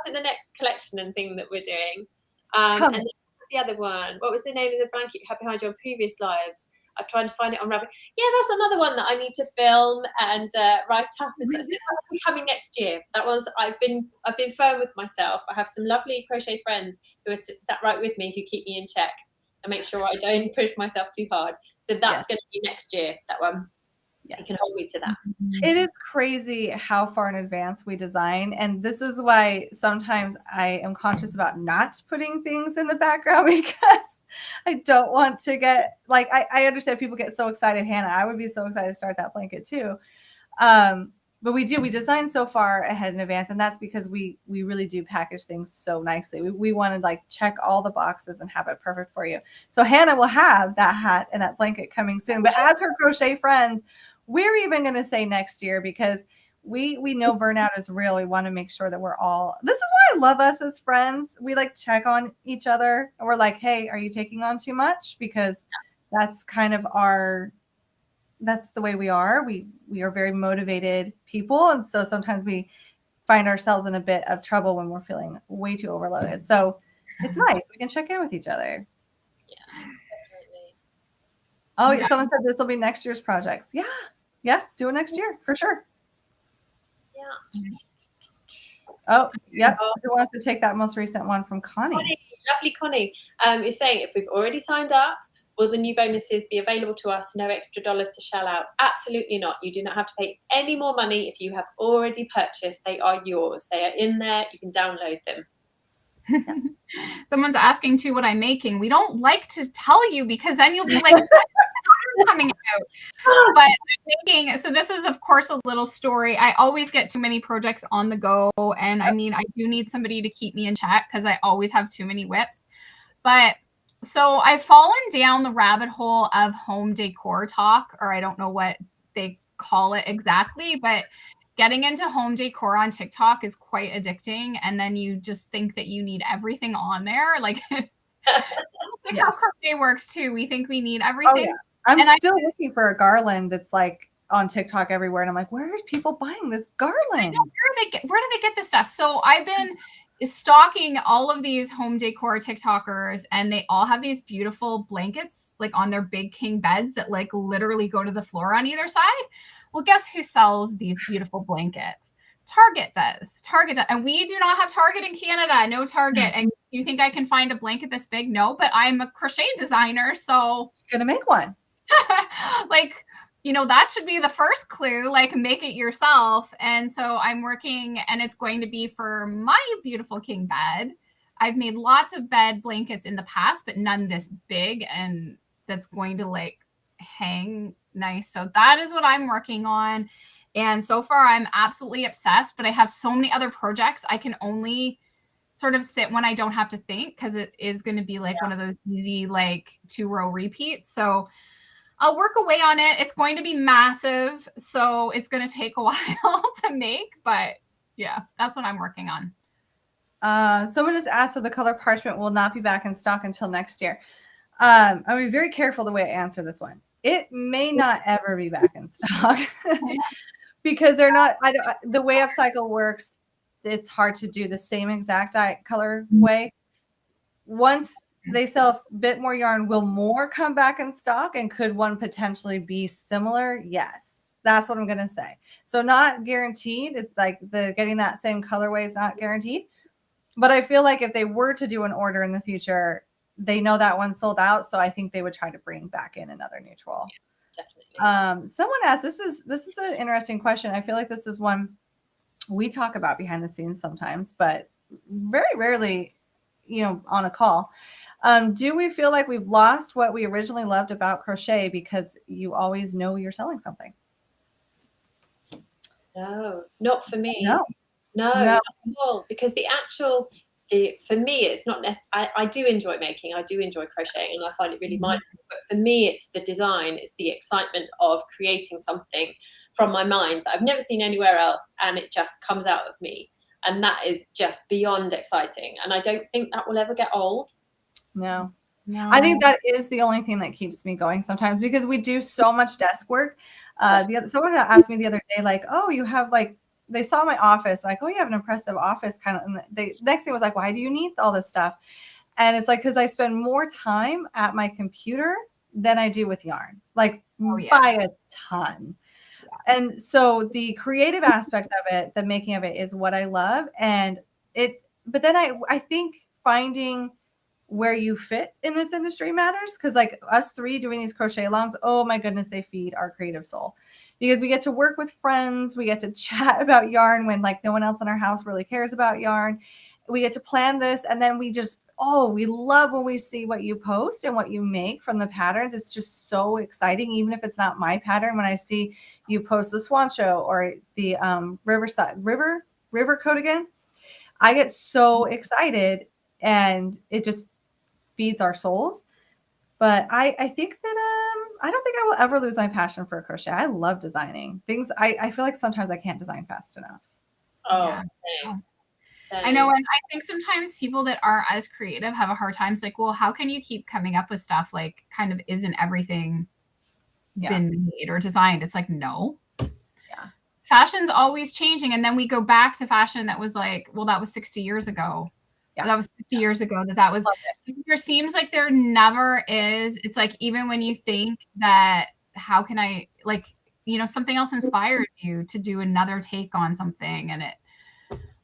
the next collection and thing that we're doing. And then what was the other one? What was the name of the blanket you had behind you on previous lives? I've tried to find it on Rabbit. Yeah, that's another one that I need to film and write up. This will be coming next year. That was I've been firm with myself. I have some lovely crochet friends who are sat right with me who keep me in check and make sure I don't push myself too hard. So that's going to be next year. That one. Yes. You can hold me to that. It is crazy how far in advance we design. And this is why sometimes I am conscious about not putting things in the background, because I don't want to get I understand people get so excited. Hannah, I would be so excited to start that blanket too. But we design so far ahead in advance. And that's because we really do package things so nicely. We want to check all the boxes and have it perfect for you. So Hannah will have that hat and that blanket coming soon. But as her crochet friends, we're even going to say next year, because we know burnout is real. We want to make sure that we're all, this is why I love us as friends. We check on each other and we're like, hey, are you taking on too much? Because that's kind of that's the way we are. We are very motivated people. And so sometimes we find ourselves in a bit of trouble when we're feeling way too overloaded. So it's nice. We can check in with each other. Yeah, definitely. Oh, yeah. Someone said this will be next year's projects. Yeah, do it next year for sure. Yeah. Oh, yep. Who wants to take that most recent one from Connie? Lovely Connie. Is saying, if we've already signed up, will the new bonuses be available to us? No extra dollars to shell out? Absolutely not. You do not have to pay any more money if you have already purchased. They are yours. They are in there. You can download them. Someone's asking too what I'm making. We don't like to tell you, because then you'll be like, coming out. But I'm thinking, so this is of course a little story. I always get too many projects on the go, and I mean, I do need somebody to keep me in check because I always have too many whips. But so I've fallen down the rabbit hole of home decor talk, or I don't know what they call it exactly, but getting into home decor on TikTok is quite addicting. And then you just think that you need everything on there. Like how crochet works too. We think we need everything. Oh, yeah. I'm still looking for a garland that's on TikTok everywhere. And I'm like, where are people buying this garland? Where do they get this stuff? So I've been stalking all of these home decor TikTokers, and they all have these beautiful blankets on their big king beds that literally go to the floor on either side. Well, guess who sells these beautiful blankets? Target does. And we do not have Target in Canada. No Target. And you think I can find a blanket this big? No, but I'm a crochet designer, so gonna make one. That should be the first clue, make it yourself. And so I'm working, and it's going to be for my beautiful king bed. I've made lots of bed blankets in the past, but none this big, and that's going to hang nice. So that is what I'm working on. And so far I'm absolutely obsessed, but I have so many other projects. I can only sort of sit when I don't have to think, because it is going to be one of those easy 2-row repeats. So I'll work away on it. It's going to be massive, so it's going to take a while to make, but yeah, that's what I'm working on. Someone just asked if the color parchment will not be back in stock until next year. I'll be very careful the way I answer this one. It may not ever be back in stock because they're not. The way Upcycle works, it's hard to do the same exact color way. Once they sell a bit more yarn, will more come back in stock, and could one potentially be similar? Yes, that's what I'm going to say. So not guaranteed. It's getting that same colorway is not guaranteed. But I feel like if they were to do an order in the future, they know that one sold out. So I think they would try to bring back in another neutral. Yeah, definitely. Someone asked, this is an interesting question. I feel like this is one we talk about behind the scenes sometimes, but very rarely, on a call. Do we feel like we've lost what we originally loved about crochet because you always know you're selling something? No, not for me. No, No, no. not at all. Because for me, it's not. I do enjoy making. I do enjoy crocheting, and I find it really mindful. But for me, it's the design. It's the excitement of creating something from my mind that I've never seen anywhere else, and it just comes out of me, and that is just beyond exciting. And I don't think that will ever get old. No. No. I think that is the only thing that keeps me going sometimes, because we do so much desk work. Someone asked me the other day, like, oh, you have like, they saw my office, like, oh, you have an impressive office kind of. And the next thing was like, why do you need all this stuff? And it's like, because I spend more time at my computer than I do with yarn, like by a ton. And so the creative aspect of it, the making of it, is what I love. But then I think finding where you fit in this industry matters, because like us three doing these crochet alongs, oh my goodness, they feed our creative soul, because we get to work with friends, we get to chat about yarn when like no one else in our house really cares about yarn. We get to plan this, and then we love when we see what you post and what you make from the patterns. It's just so exciting, even if it's not my pattern. When I see you post the Swan Show or the river coat again, I get so excited, and it just feeds our souls. But I think that I don't think I will ever lose my passion for crochet. I love designing things. I feel like sometimes I can't design fast enough. Oh, Yeah. same. I know, and I think sometimes people that are as creative have a hard time. It's like, well, how can you keep coming up with stuff? Like, kind of isn't everything been made or designed? It's like, no. Yeah. Fashion's always changing. And then we go back to fashion that was like, well, that was 60 years ago. Yeah. That was 50 years ago that was. There seems like there never is. It's like, even when you think that, how can I, like, you know, something else inspires you to do another take on something. And it,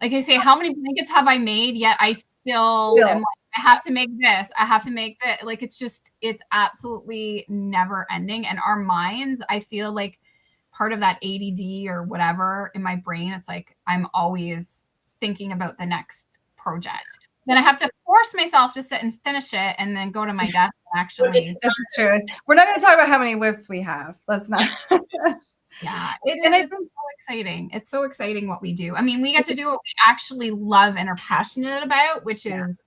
like I say, how many blankets have I made? Yet I still am like, I have to make this. I have to make that. Like, it's absolutely never ending. And our minds, I feel like part of that ADD or whatever in my brain, it's like, I'm always thinking about the next project. Then I have to force myself to sit and finish it and then go to my desk and actually. That's true. We're not going to talk about how many whips we have. Let's not. Yeah, it's so exciting. It's so exciting what we do. I mean, we get to do what we actually love and are passionate about, which is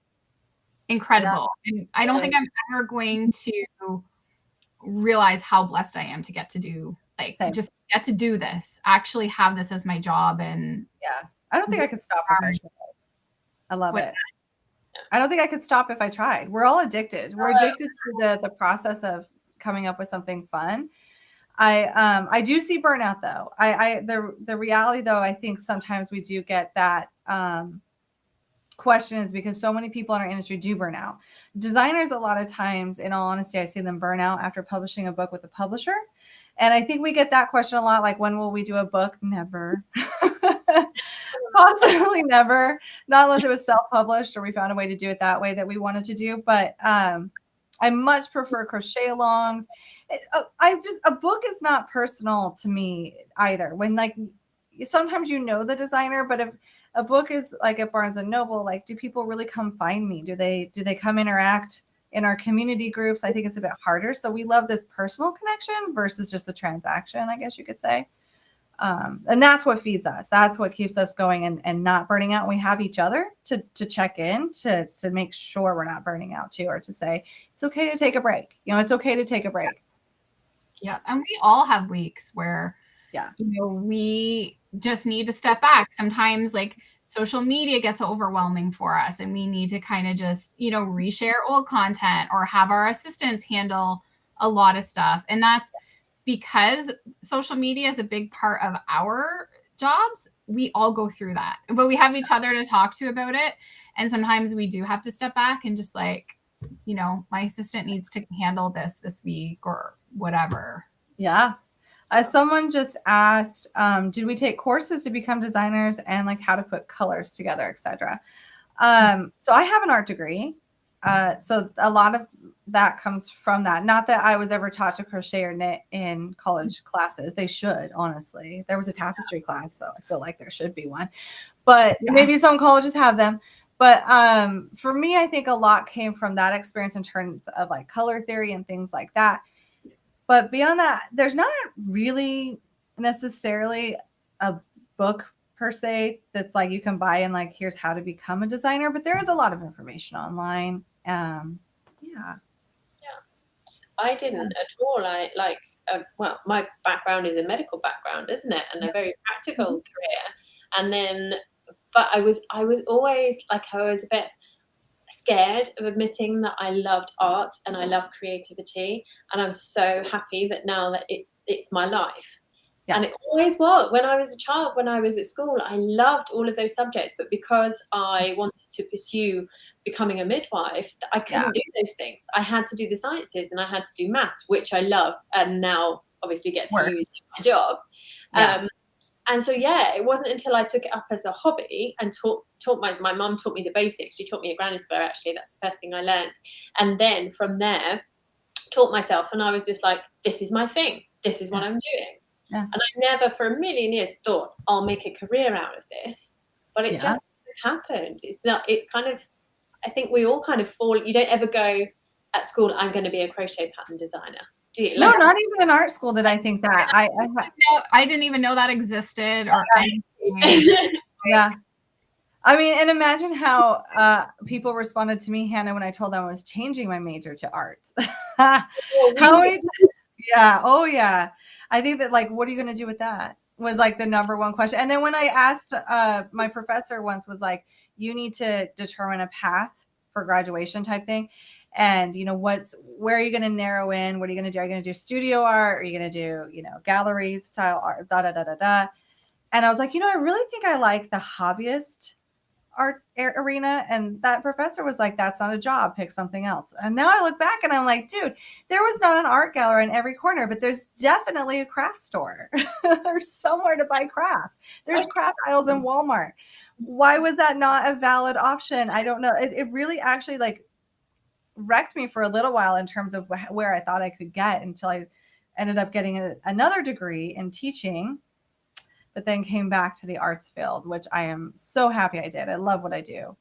incredible. And I don't think I'm ever going to realize how blessed I am to get to do, like, just get to do this, actually have this as my job. And I don't think I could stop if I tried. I love it. I don't think I could stop if I tried. We're all addicted. We're addicted to the process of coming up with something fun. I do see burnout though. The reality though, I think sometimes we do get that question, is because so many people in our industry do burn out. Designers, a lot of times, in all honesty, I see them burn out after publishing a book with a publisher. And I think we get that question a lot, like, when will we do a book? Never. Possibly never. Not unless it was self-published or we found a way to do it that way that we wanted to do. But I much prefer crochet alongs. A book is not personal to me either. When, like, sometimes you know the designer, but if a book is like at Barnes and Noble, like, do people really come find me? Do they come interact in our community groups? I think it's a bit harder. So we love this personal connection versus just a transaction, I guess you could say. And that's what feeds us. That's what keeps us going and not burning out. We have each other to check in, to make sure we're not burning out too, or to say, it's okay to take a break. You know, it's okay to take a break. Yeah. And we all have weeks where, you know, we just need to step back. Sometimes, like, social media gets overwhelming for us and we need to kind of just, you know, reshare old content or have our assistants handle a lot of stuff. And that's because social media is a big part of our jobs. We all go through that, but we have each other to talk to about it. And sometimes we do have to step back and just, like, you know, my assistant needs to handle this week or whatever. Yeah. Someone just asked, did we take courses to become designers, and like how to put colors together, etc. So I have an art degree. So a lot of that comes from that. Not that I was ever taught to crochet or knit in college classes. They should, honestly. There was a tapestry class, so I feel like there should be one. But maybe some colleges have them. But for me, I think a lot came from that experience in terms of like color theory and things like that. But beyond that, there's not really necessarily a book per se that's like you can buy and like here's how to become a designer, but there is a lot of information online. Yeah. I didn't at all. I like, well, my background is a medical background, isn't it? And a very practical career. And then, but I was always like, I was a bit scared of admitting that I loved art and I love creativity. And I'm so happy that now that it's my life. Yeah. And it always was. When I was a child, when I was at school, I loved all of those subjects. But because I wanted to pursue becoming a midwife, I couldn't do those things. I had to do the sciences and I had to do maths, which I love and now obviously get to use in my job. And so, yeah, it wasn't until I took it up as a hobby and taught my mum taught me the basics. She taught me a granny square, actually. That's the first thing I learned. And then from there, taught myself. And I was just like, this is my thing. This is what I'm doing. Yeah. And I never for a million years thought I'll make a career out of this. But it just happened. It's kind of, I think we all kind of fall. You don't ever go at school, I'm going to be a crochet pattern designer. Do you? No, not even in art school did I think that. I didn't even know that existed or anything. Yeah. I mean, and imagine how people responded to me, Hannah, when I told them I was changing my major to art. How many? Yeah. Oh, yeah. I think that, like, what are you going to do with that? Was like the number one question. And then when I asked my professor once was like, you need to determine a path for graduation type thing. And, you know, where are you going to narrow in? What are you going to do? Are you going to do studio art? Are you going to do, you know, gallery style art, And I was like, you know, I really think I like the hobbyist art arena. And that professor was like, that's not a job, pick something else. And now I look back and I'm like, dude, there was not an art gallery in every corner, but there's definitely a craft store. There's somewhere to buy crafts. There's craft aisles in Walmart. Why was that not a valid option? I don't know. It really actually like wrecked me for a little while in terms of where I thought I could get until I ended up getting another degree in teaching, but then came back to the arts field, which I am so happy I did. I love what I do.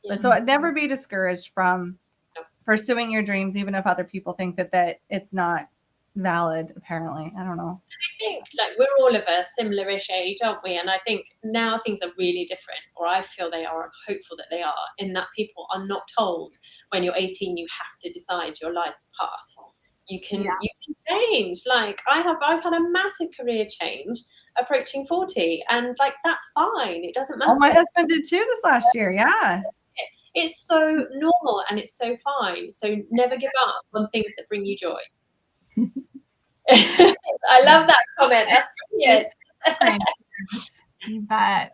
Yeah. But so I'd never be discouraged from pursuing your dreams, even if other people think that it's not valid, apparently. I don't know. I think like we're all of a similar-ish age, aren't we? And I think now things are really different, or I feel they are. I'm hopeful that they are, in that people are not told when you're 18 you have to decide your life's path. You can change. Like I've had a massive career change approaching 40, and like that's fine. It doesn't matter. Oh, my husband did too this last year. Yeah. It's so normal and it's so fine. So never give up on things that bring you joy. I love that comment. That's brilliant. You bet.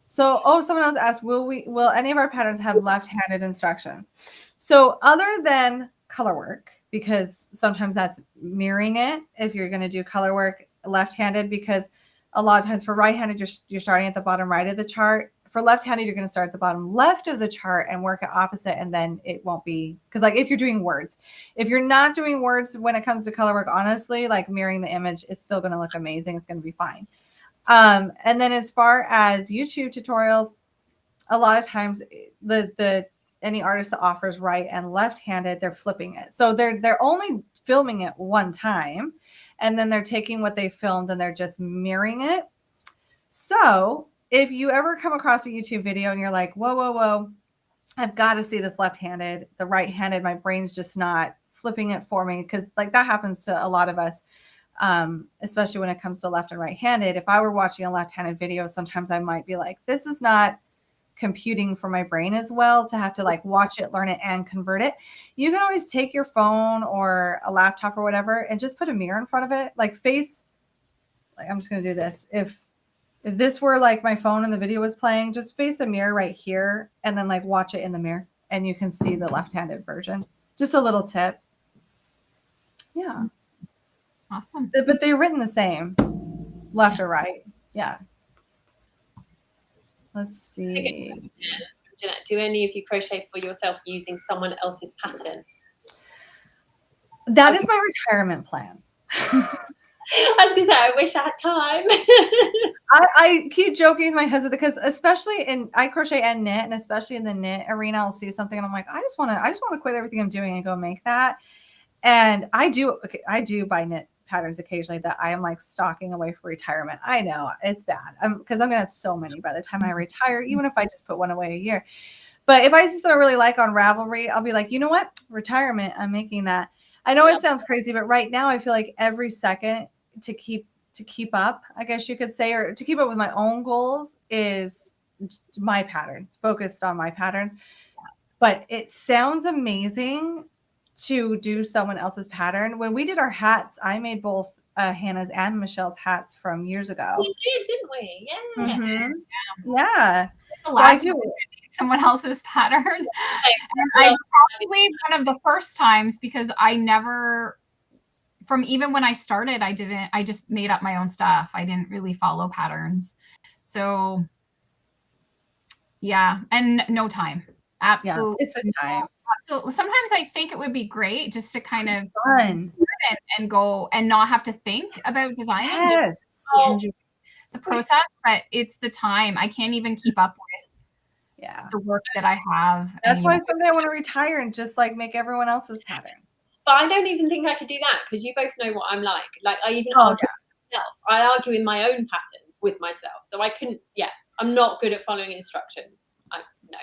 So, someone else asked, will any of our patterns have left-handed instructions? So other than color work, because sometimes that's mirroring it, if you're going to do color work left-handed, because a lot of times for right-handed, you're starting at the bottom right of the chart. For left-handed, you're going to start at the bottom left of the chart and work it opposite, and then it won't be, because like if you're doing words, if you're not doing words when it comes to color work, honestly, like mirroring the image, it's still going to look amazing. It's going to be fine. And then as far as YouTube tutorials, a lot of times any artist that offers right and left-handed, they're flipping it. So they're only filming it one time, and then they're taking what they filmed and they're just mirroring it. So if you ever come across a YouTube video and you're like, whoa, I've got to see this left-handed, the right-handed, my brain's just not flipping it for me, because like that happens to a lot of us, especially when it comes to left and right-handed. If I were watching a left-handed video, sometimes I might be like, this is not computing for my brain as well to have to like watch it, learn it, and convert it. You can always take your phone or a laptop or whatever and just put a mirror in front of it, like I'm just going to do this. If this were like my phone and the video was playing, just face a mirror right here and then like watch it in the mirror and you can see the left-handed version. Just a little tip. Yeah. Awesome. But they're written the same, left or right. Yeah. Let's see. Do any of you crochet for yourself using someone else's pattern? That is my retirement plan. I was going to say, I wish I had time. I keep joking with my husband because especially I crochet and knit, and especially in the knit arena, I'll see something and I'm like, I just want to quit everything I'm doing and go make that. And I do buy knit patterns occasionally that I am like stalking away for retirement. I know it's bad because I'm going to have so many by the time I retire, even if I just put one away a year. But if I just don't really like on Ravelry, I'll be like, you know what? Retirement, I'm making that. I know it sounds crazy, but right now I feel like every second to keep up, I guess you could say, or to keep up with my own goals is my patterns, focused on my patterns. But it sounds amazing to do someone else's pattern. When we did our hats, I made both Hannah's and Michelle's hats from years ago. We did, didn't we? Yeah. Mm-hmm. Yeah. The last so someone else's pattern. And I probably one of the first times because I never, from even when I started, I just made up my own stuff. I didn't really follow patterns. So yeah, and no time. Absolutely. Yeah, it's a time. So sometimes I think it would be great just to kind of fun and go and not have to think about designing. Yes. The process, but it's the time. I can't even keep up with the work that I have. That's why someday I want to retire and just like make everyone else's pattern. But I don't even think I could do that because you both know what I'm like. Like I even argue with myself. I argue in my own patterns with myself. So I couldn't, I'm not good at following instructions. No.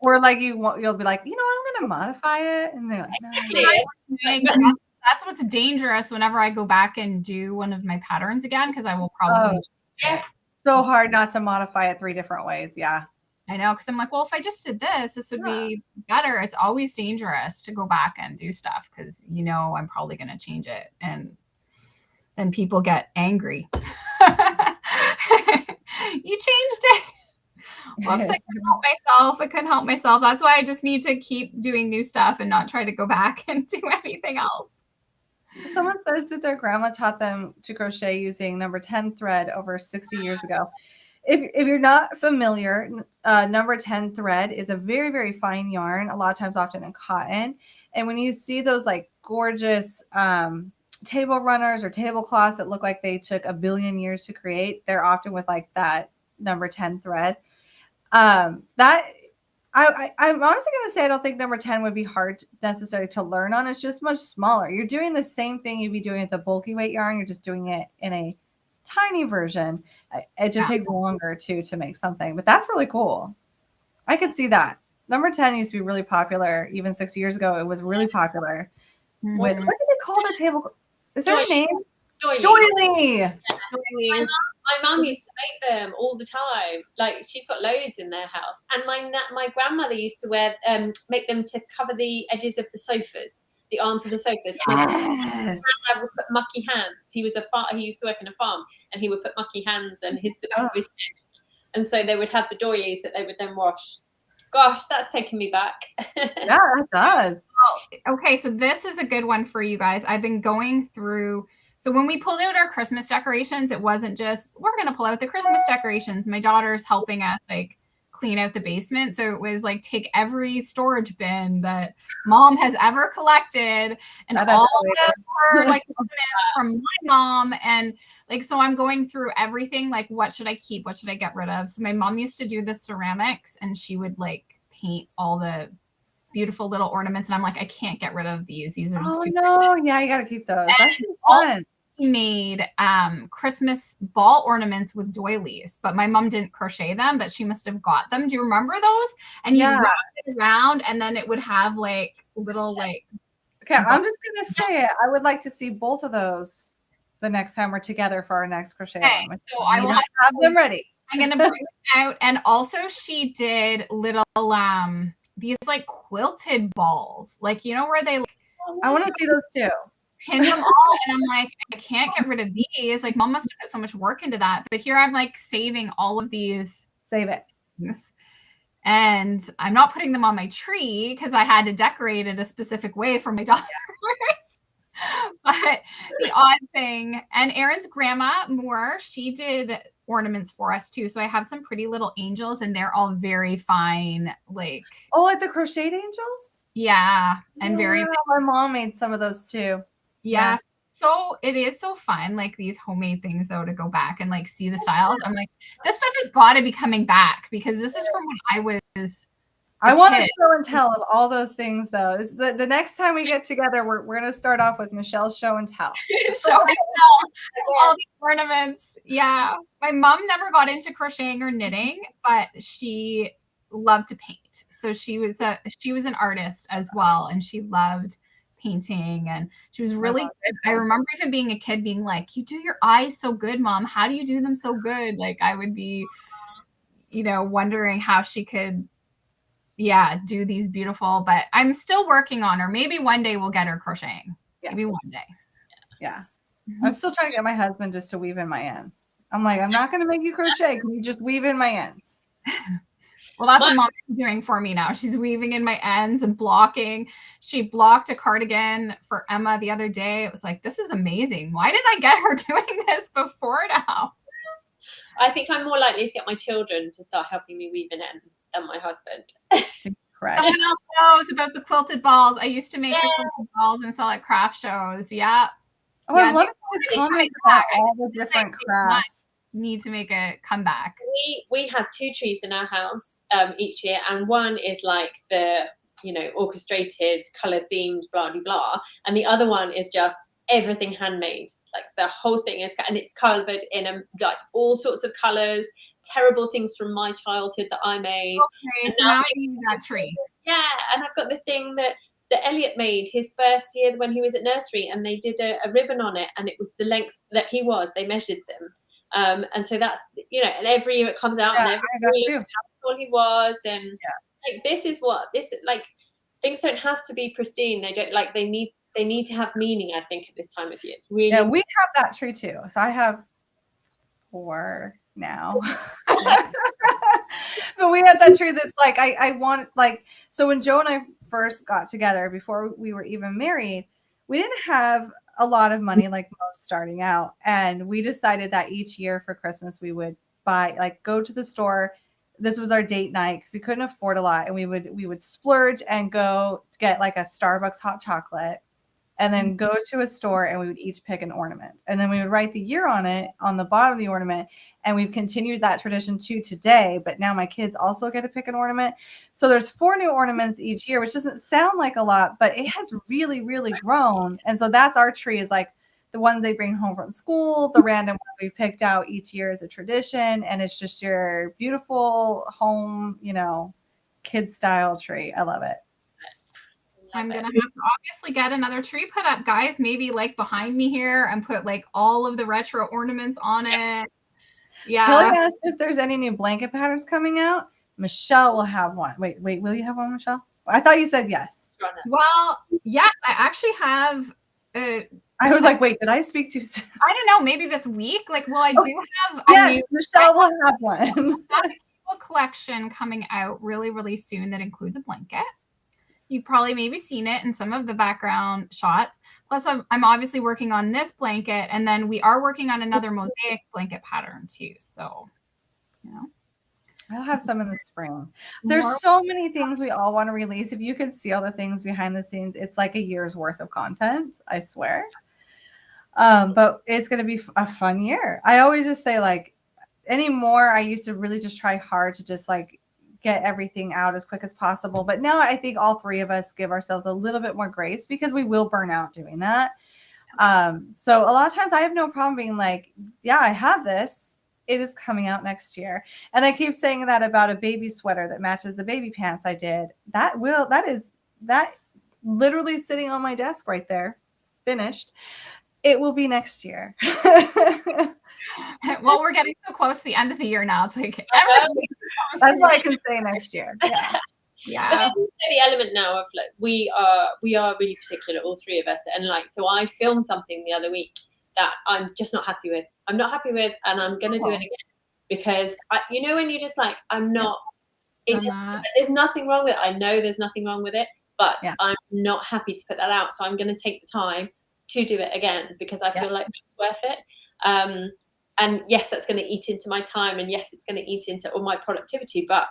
Or like you'll be like, I'm going to modify it. And they're like, no. That's what's dangerous whenever I go back and do one of my patterns again, because I will probably. So hard not to modify it 3 different ways. Yeah. I know. Because I'm like, well, if I just did this would be better. It's always dangerous to go back and do stuff because, I'm probably going to change it. And then people get angry. You changed it. Whoops, I couldn't help myself. That's why I just need to keep doing new stuff and not try to go back and do anything else. Someone says that their grandma taught them to crochet using number 10 thread over 60 years ago. If you're not familiar, number 10 thread is a very, very fine yarn, a lot of times often in cotton. And when you see those like gorgeous table runners or tablecloths that look like they took a billion years to create, they're often with like that number 10 thread. I'm honestly going to say I don't think number 10 would be hard necessarily to learn on. It's just much smaller. You're doing the same thing you'd be doing with the bulky weight yarn. You're just doing it in a tiny version. It just takes longer to make something, but that's really cool. I could see that. Number 10 used to be really popular. Even 60 years ago, it was really popular. Mm-hmm. With, what do they call the table? Is there a name? Doily. My mum used to make them all the time. Like she's got loads in their house. And my grandmother used to make them to cover the edges of the sofas, the arms of the sofas. Yes. My grandma would put mucky hands. He used to work in a farm, and he would put mucky hands and the back of his head. And so they would have the doilies that they would then wash. Gosh, that's taking me back. Yeah, it does. Okay, so this is a good one for you guys. I've been going through. So when we pulled out our Christmas decorations, it wasn't just, we're going to pull out the Christmas decorations. My daughter's helping us like clean out the basement. So it was like take every storage bin that mom has ever collected and all of her like ornaments from my mom. And like, so I'm going through everything. Like, what should I keep? What should I get rid of? So my mom used to do the ceramics and she would like paint all the beautiful little ornaments. And I'm like, I can't get rid of these. These are just too pretty. Yeah, you got to keep those. That's fun. He made Christmas ball ornaments with doilies, but my mom didn't crochet them, but she must have got them. Do you remember those? And you wrap it around and then it would have like little like. Okay, I'm just going to say it. I would like to see both of those the next time we're together for our next crochet. Okay, so I will have them ready. I'm going to bring them out. And also she did little, these like quilted balls, like, where they like. I want to see those too. Pin them all, and I'm like, I can't get rid of these. Like, mom must have put so much work into that. But here I'm like saving all of these. Save it. And I'm not putting them on my tree because I had to decorate it a specific way for my daughters. But the odd thing, and Erin's grandma, Moore, she did ornaments for us too. So I have some pretty little angels, and they're all very fine. Like like the crocheted angels? Yeah. And very. My mom made some of those too. Yes. So it is so fun, like these homemade things though, to go back and like see the styles. I'm like, this stuff has got to be coming back because this is from when I want to show and tell of all those things, though. The next time we get together, we're going to start off with Michelle's show and tell. Show and tell all the ornaments. Yeah. My mom never got into crocheting or knitting, but she loved to paint. So she was an artist as well, and she loved painting, and she was really good. I remember even being a kid being like, "You do your eyes so good, Mom. How do you do them so good?" Like I would be, wondering how she could do these beautiful, but I'm still working on her. Maybe one day we'll get her crocheting. Yeah. Maybe one day. Yeah. I'm still trying to get my husband just to weave in my ends. I'm like, I'm not going to make you crochet. Can you just weave in my ends? Well, that's what Mom's doing for me now. She's weaving in my ends and blocking. She blocked a cardigan for Emma the other day. It was like, this is amazing. Why did I get her doing this before now? I think I'm more likely to get my children to start helping me weave in ends than my husband. Correct. Someone else knows about the quilted balls. I used to make the quilted balls and sell at craft shows. Yeah. Oh, I love these comments about all the different crafts. Need to make a comeback. We have 2 trees in our house each year, and one is like the orchestrated, color themed, blah blah blah, and the other one is just everything handmade. Like the whole thing is, and it's covered in like all sorts of colors, terrible things from my childhood that I made. Okay, so now I need that tree. Yeah, and I've got the thing that Elliot made his first year when he was at nursery, and they did a ribbon on it, and it was the length that he was. They measured them, and so that's and every year it comes out, and every year how tall he was, and like this is like things don't have to be pristine. They don't they need to have meaning. I think at this time of year, it's really we have that tree too. So I have 4 now. But we had that tree that's like I want, like, so when Joe and I first got together before we were even married, we didn't have a lot of money like most starting out, and we decided that each year for Christmas we would go to the store. This was our date night because we couldn't afford a lot, and we would splurge and go to get like a Starbucks hot chocolate, and then go to a store, and we would each pick an ornament, and then we would write the year on it on the bottom of the ornament. And we've continued that tradition to today, but now my kids also get to pick an ornament. So there's 4 new ornaments each year, which doesn't sound like a lot, but it has really, really grown. And so that's our tree, is like the ones they bring home from school, the random ones we picked out each year as a tradition. And it's just your beautiful home, kid style tree. I love it. I'm going to have to obviously get another tree put up, guys, maybe like behind me here, and put like all of the retro ornaments on it. Yeah. Kelly asked if there's any new blanket patterns coming out. Michelle will have one. Wait, will you have one, Michelle? I thought you said yes. Well, yes, I actually have. I was like, wait, did I speak too soon? I don't know. Maybe this week. Like, well, I do have. Yes, Michelle will have one. A collection coming out really, really soon that includes a blanket. You've probably maybe seen it in some of the background shots. Plus, I'm obviously working on this blanket, and then we are working on another mosaic blanket pattern too. So, I'll have some in the spring. There's so many things we all want to release. If you could see all the things behind the scenes, it's like a year's worth of content, I swear. But it's going to be a fun year. I always just say, like, anymore, I used to really just try hard to just like get everything out as quick as possible. But now I think all 3 of us give ourselves a little bit more grace, because we will burn out doing that. So a lot of times I have no problem being like, yeah, I have this. It is coming out next year. And I keep saying that about a baby sweater that matches the baby pants I did. That literally sitting on my desk right there, finished. It will be next year. Well, we're getting so close to the end of the year now. It's like that's what I can say next year. Yeah. But there's also the element now of like we are really particular, all 3 of us, and like so I filmed something the other week that I'm just not happy with. I'm not happy with, and I'm gonna do it again, because when you're just like, I'm not. There's nothing wrong with it. I know there's nothing wrong with it, but I'm not happy to put that out. So I'm gonna take the time to do it again, because I feel like it's worth it. And yes, that's going to eat into my time, and yes, it's going to eat into all my productivity, but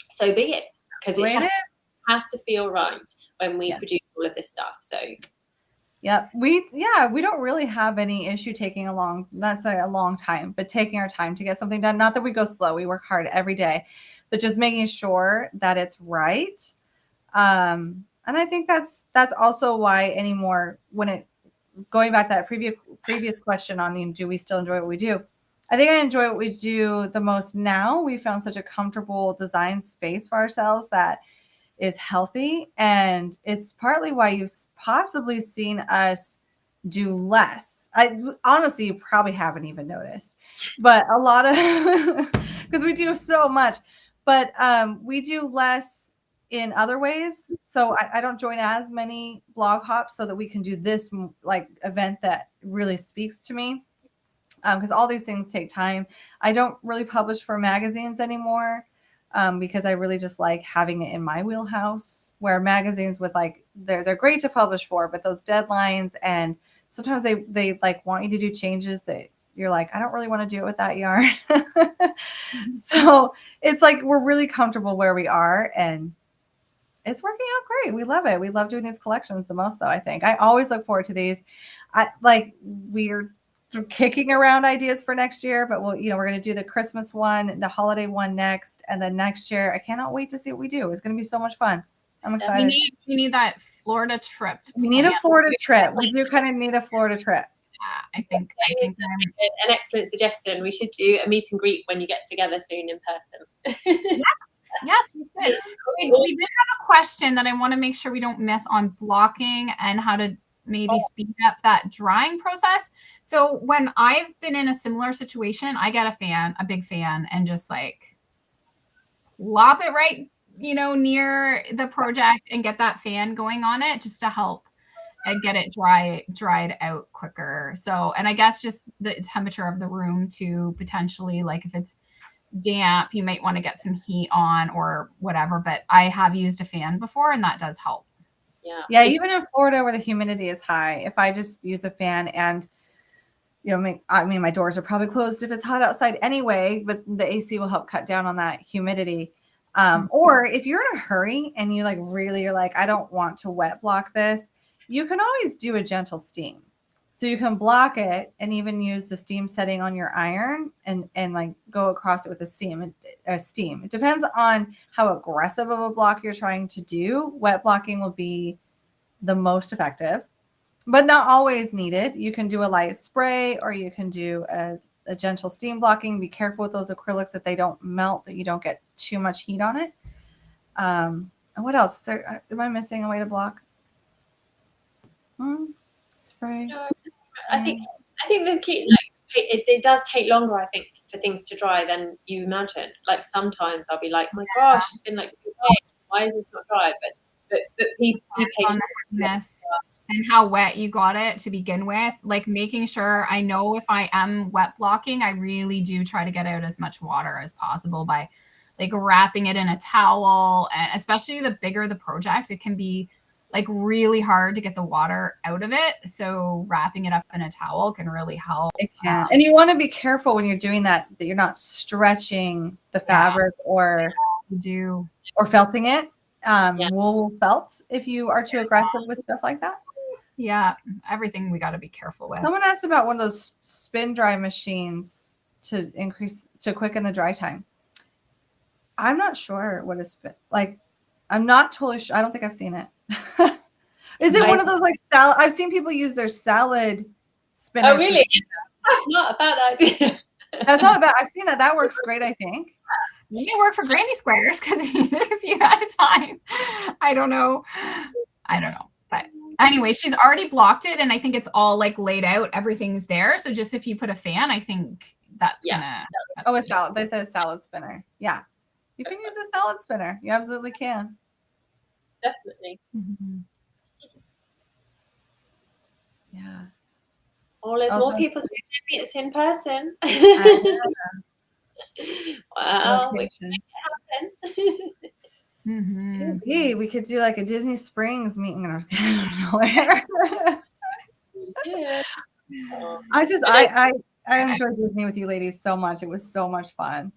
so be it, because it has to feel right when we produce all of this stuff. So Yep. We don't really have any issue taking a long time, but taking our time to get something done. Not that we go slow. We work hard every day, but just making sure that it's right. And I think that's also why anymore going back to that previous question on, do we still enjoy what we do? I think I enjoy what we do the most now. We found such a comfortable design space for ourselves that is healthy. And it's partly why you've possibly seen us do less. I honestly, you probably haven't even noticed, but a lot of, because we do so much, but we do less in other ways. So I don't join as many blog hops so that we can do this like event that really speaks to me. Because all these things take time. I don't really publish for magazines anymore because I really just like having it in my wheelhouse, where magazines with like, they're great to publish for, but those deadlines, and sometimes they like want you to do changes that you're like, I don't really want to do it with that yarn. So it's like, we're really comfortable where we are, and it's working out great. We love it. We love doing these collections the most, though. I think I always look forward to these. We're kicking around ideas for next year, but we're going to do the Christmas one, the holiday one next, and then next year I cannot wait to see what we do. It's going to be so much fun. I'm excited. We need that Florida trip. We need a Florida trip. We do kind of need a Florida trip. Yeah, I think an excellent suggestion. We should do a meet and greet when you get together soon in person. Yes, we should. We did have a question that I want to make sure we don't miss on blocking and how to maybe speed up that drying process. So when I've been in a similar situation, I get a big fan, and just like plop it right, near the project and get that fan going on it just to help and get it dried out quicker. So, and I guess just the temperature of the room too, potentially, like if it's damp, you might want to get some heat on or whatever, but I have used a fan before and that does help. Yeah, even in Florida where the humidity is high, if I just use a fan and, my doors are probably closed if it's hot outside anyway, but the AC will help cut down on that humidity. Or if you're in a hurry and you're like, I don't want to wet block this, you can always do a gentle steam. So you can block it and even use the steam setting on your iron and like go across it with a steam. It depends on how aggressive of a block you're trying to do. Wet blocking will be the most effective, but not always needed. You can do a light spray, or you can do a gentle steam blocking. Be careful with those acrylics that they don't melt, that you don't get too much heat on it. And what else? Am I missing a way to block? Spray. No, I think the key, it does take longer, I think, for things to dry than you imagine. Like sometimes I'll be like, oh my gosh, it's been like 2 days. Why is this not dry? But be patient. And how wet you got it to begin with, like making sure I know if I am wet blocking, I really do try to get out as much water as possible by like wrapping it in a towel. And especially the bigger the project, it can be like really hard to get the water out of it. So wrapping it up in a towel can really help. It can. And you want to be careful when you're doing that you're not stretching the fabric or felting it. Wool felt if you are too aggressive with stuff like that. Yeah, everything we got to be careful with. Someone asked about one of those spin dry machines to quicken the dry time. I'm not sure what a spin, like, I'm not totally sure. I don't think I've seen it. Is it one of those like salad? I've seen people use their salad spinner. Oh, really? That's not a bad idea. That's not bad. I've seen that. That works great, I think. Maybe it work for granny squares because if you had time. I don't know. But anyway, she's already blocked it, and I think it's all like laid out. Everything's there. So just if you put a fan, I think that's gonna. A salad. They said a salad spinner. Yeah, you can use a salad spinner. You absolutely can. Definitely. Mm-hmm. Yeah. More people say they meet us in person. Wow, we can make it happen. We could do like a Disney Springs meeting in nowhere. Yeah. I enjoyed Disney with you ladies so much. It was so much fun.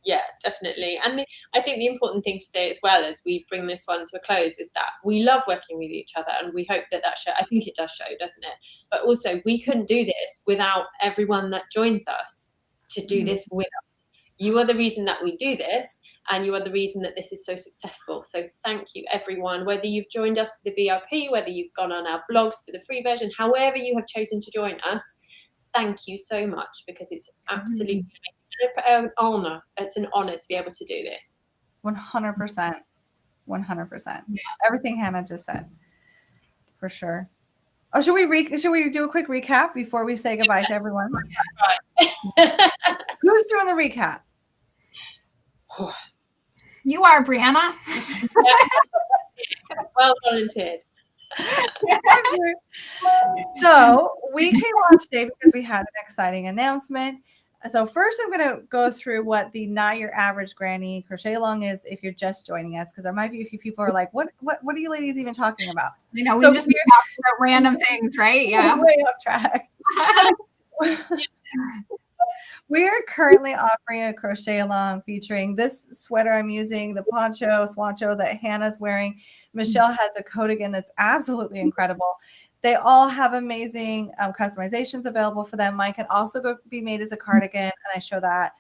Yeah, definitely. And I think the important thing to say as well as we bring this one to a close is that we love working with each other, and we hope that show, I think it does show, doesn't it? But also we couldn't do this without everyone that joins us to do this with us. You are the reason that we do this, and you are the reason that this is so successful. So thank you, everyone, whether you've joined us for the VIP, whether you've gone on our blogs for the free version, however you have chosen to join us, thank you so much, because it's absolutely an honor. It's an honor to be able to do this. 100%. 100%. Yeah. Everything Hannah just said, for sure. Oh, should we do a quick recap before we say goodbye to everyone? Right. Who's doing the recap? You are, Brianna. Well volunteered. So we came on today because we had an exciting announcement. So first I'm going to go through what the Not Your Average Granny crochet along is if you're just joining us, because there might be a few people who are like, what are you ladies even talking about? You know, So we just talk about random things, right? Yeah. Way off track. We are currently offering a crochet along featuring this sweater I'm using, the poncho, swancho that Hannah's wearing. Michelle has a coat that's absolutely incredible. They all have amazing customizations available for them. Mine can also be made as a cardigan, and I show that.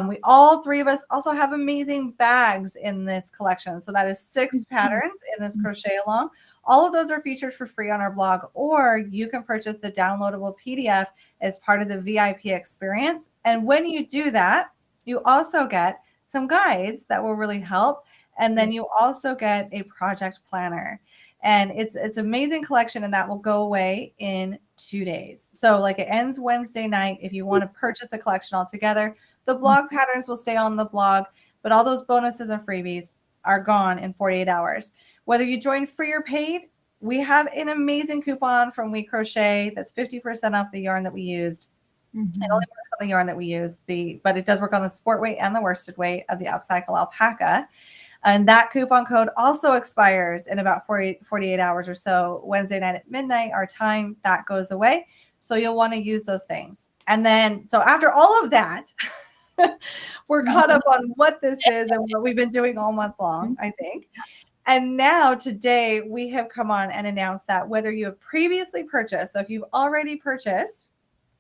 We all three of us also have amazing bags in this collection. So that is 6 patterns in this crochet along. All of those are featured for free on our blog, or you can purchase the downloadable PDF as part of the VIP experience. And when you do that, you also get some guides that will really help. And then you also get a project planner. And it's amazing collection, and that will go away in 2 days. So like it ends Wednesday night. If you want to purchase the collection altogether, the blog patterns will stay on the blog, but all those bonuses and freebies are gone in 48 hours. Whether you join free or paid, we have an amazing coupon from We Crochet that's 50% off the yarn that we used. It only works on the yarn that we use, but it does work on the sport weight and the worsted weight of the upcycle alpaca. And that coupon code also expires in about 48 hours or so. Wednesday night at midnight, our time, that goes away. So you'll want to use those things. And then, so after all of that, we're caught up on what this is and what we've been doing all month long, I think. And now today we have come on and announced that whether you have previously purchased, so if you've already purchased,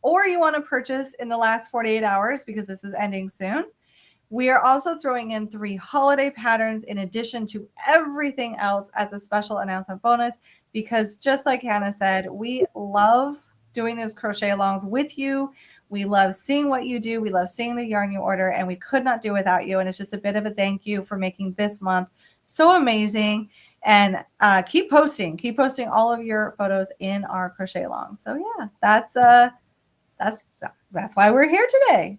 or you want to purchase in the last 48 hours, because this is ending soon, we are also throwing in 3 holiday patterns in addition to everything else as a special announcement bonus, because just like Hannah said, we love doing those crochet alongs with you. We love seeing what you do. We love seeing the yarn you order, and we could not do without you. And it's just a bit of a thank you for making this month so amazing. And keep posting all of your photos in our crochet along. So yeah, that's why we're here today.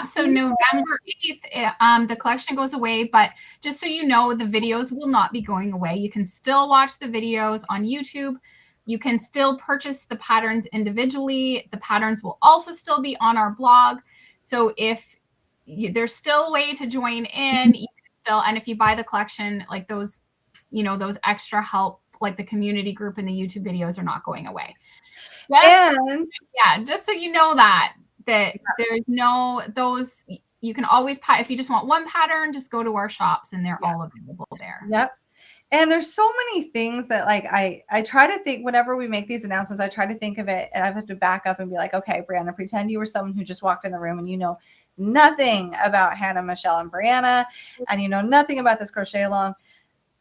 So November 8th, the collection goes away, but just so you know, the videos will not be going away. You can still watch the videos on YouTube. You can still purchase the patterns individually. The patterns will also still be on our blog. So if there's still a way to join in, you can still, and if you buy the collection, like those, those extra help, like the community group and the YouTube videos are not going away. Just so you know that there's no, those, you can always, if you just want one pattern, just go to our shops and they're all available there. Yep. And there's so many things that like, I try to think whenever we make these announcements, I try to think of it, and I have to back up and be like, okay, Brianna, pretend you were someone who just walked in the room and you know nothing about Hannah, Michelle, and Brianna, and you know nothing about this crochet along.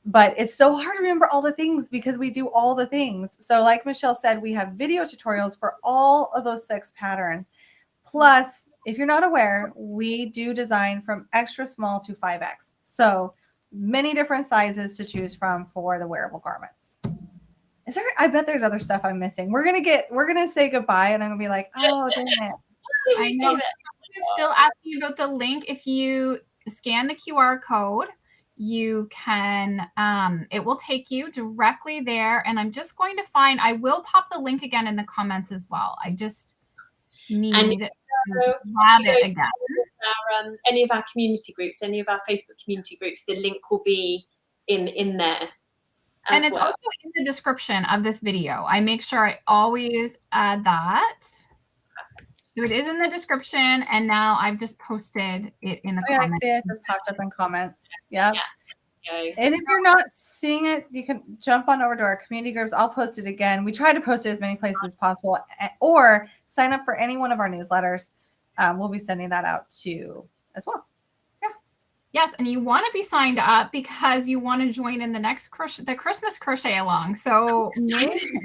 But it's so hard to remember all the things because we do all the things. So like Michelle said, we have video tutorials for all of those 6 patterns. Plus, if you're not aware, we do design from extra small to 5X. So many different sizes to choose from for the wearable garments. I bet there's other stuff I'm missing. We're gonna say goodbye, and I'm gonna be like, oh, dang it. I know. I'm still asking about the link. If you scan the QR code, you can, it will take you directly there. And I'm just going to I will pop the link again in the comments as well. I just need to grab it again. Any of our community groups, any of our Facebook community groups, the link will be in there. And it's also in the description of this video. I make sure I always add that. So it is in the description, and now I've just posted it in the Oh, yeah, I comments. see it. Just popped up in comments. Yep. Okay. And if you're not seeing it, you can jump on over to our community groups. I'll post it again. We try to post it as many places as possible, or sign up for any one of our newsletters. We'll be sending that out too as well. Yes, and you want to be signed up because you want to join in the next the Christmas crochet along. So make sure,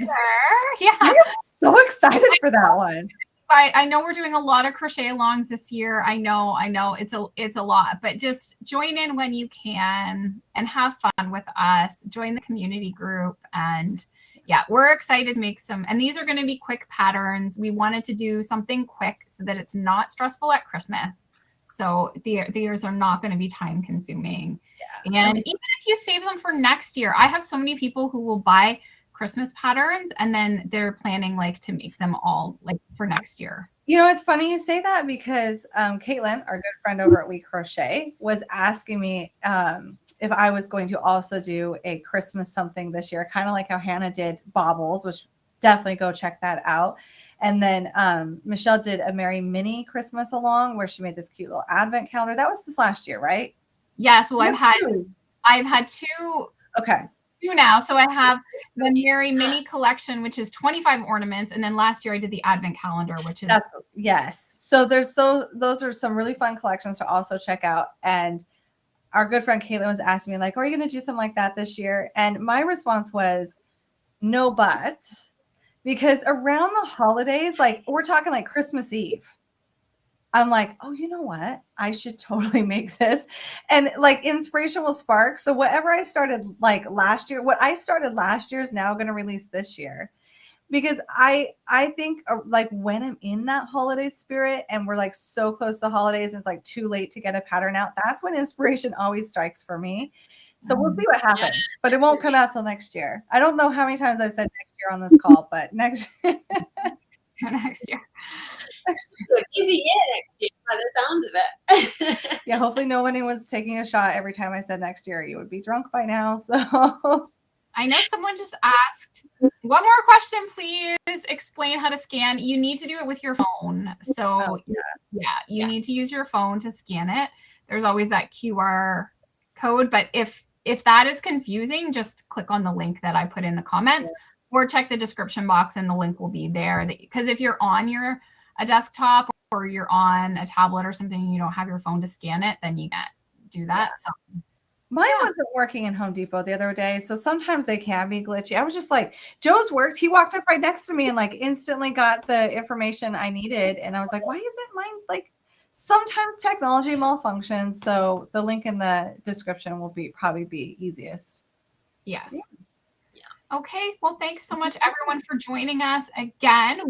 yeah. I'm so excited for that one. I know we're doing a lot of crochet alongs this year. I know it's a lot, but just join in when you can and have fun with us. Join the community group, and yeah, we're excited to make some. And these are going to be quick patterns. We wanted to do something quick so that it's not stressful at Christmas. So these are not going to be time consuming. Yeah. And even if you save them for next year, I have so many people who will buy Christmas patterns and then they're planning like to make them all like for next year. You know, it's funny you say that because Caitlin, our good friend over at We Crochet, was asking me if I was going to also do a Christmas something this year, kind of like how Hannah did baubles, which definitely go check that out. And then Michelle did a Merry Mini Christmas along where she made this cute little advent calendar. That was this last year, right? Yes. Well, I've had two. Okay. Two now. So I have the Merry Mini collection, which is 25 ornaments. And then last year I did the advent calendar, which is. Yes. So those are some really fun collections to also check out. And our good friend Caitlin was asking me like, are you going to do something like that this year? And my response was no, but. Because around the holidays, like we're talking like Christmas Eve, I'm like, oh, you know what? I should totally make this. And like inspiration will spark. So whatever I started like last year, what I started last year is now going to release this year. Because I think like when I'm in that holiday spirit and we're like so close to holidays and it's like too late to get a pattern out, that's when inspiration always strikes for me. So we'll see what happens, but it won't come out till next year. I don't know how many times I've said next year on this call, but next year. Next year. Easy year next year by the sounds of it. Yeah, hopefully no one was taking a shot every time I said next year. You would be drunk by now. So I know someone just asked one more question, please explain how to scan. You need to do it with your phone. So you need to use your phone to scan it. There's always that QR code, but if that is confusing, just click on the link that I put in the comments or check the description box and the link will be there. Because if you're on a desktop or you're on a tablet or something, and you don't have your phone to scan it, then you can't do that. So mine wasn't working in Home Depot the other day. So sometimes they can be glitchy. I was just like, Joe's worked. He walked up right next to me and like instantly got the information I needed. And I was like, why isn't mine like, sometimes technology malfunctions. So the link in the description will probably be easiest. Yes. Yeah. Okay. Well, thanks so much everyone for joining us again.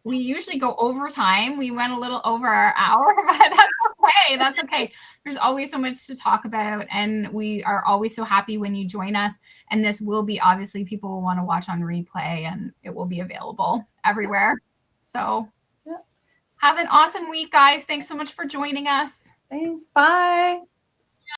We usually go over time. We went a little over our hour, but that's okay. That's okay. There's always so much to talk about. And we are always so happy when you join us. And this will be, obviously, people will want to watch on replay and it will be available everywhere. So have an awesome week, guys. Thanks so much for joining us. Thanks. Bye.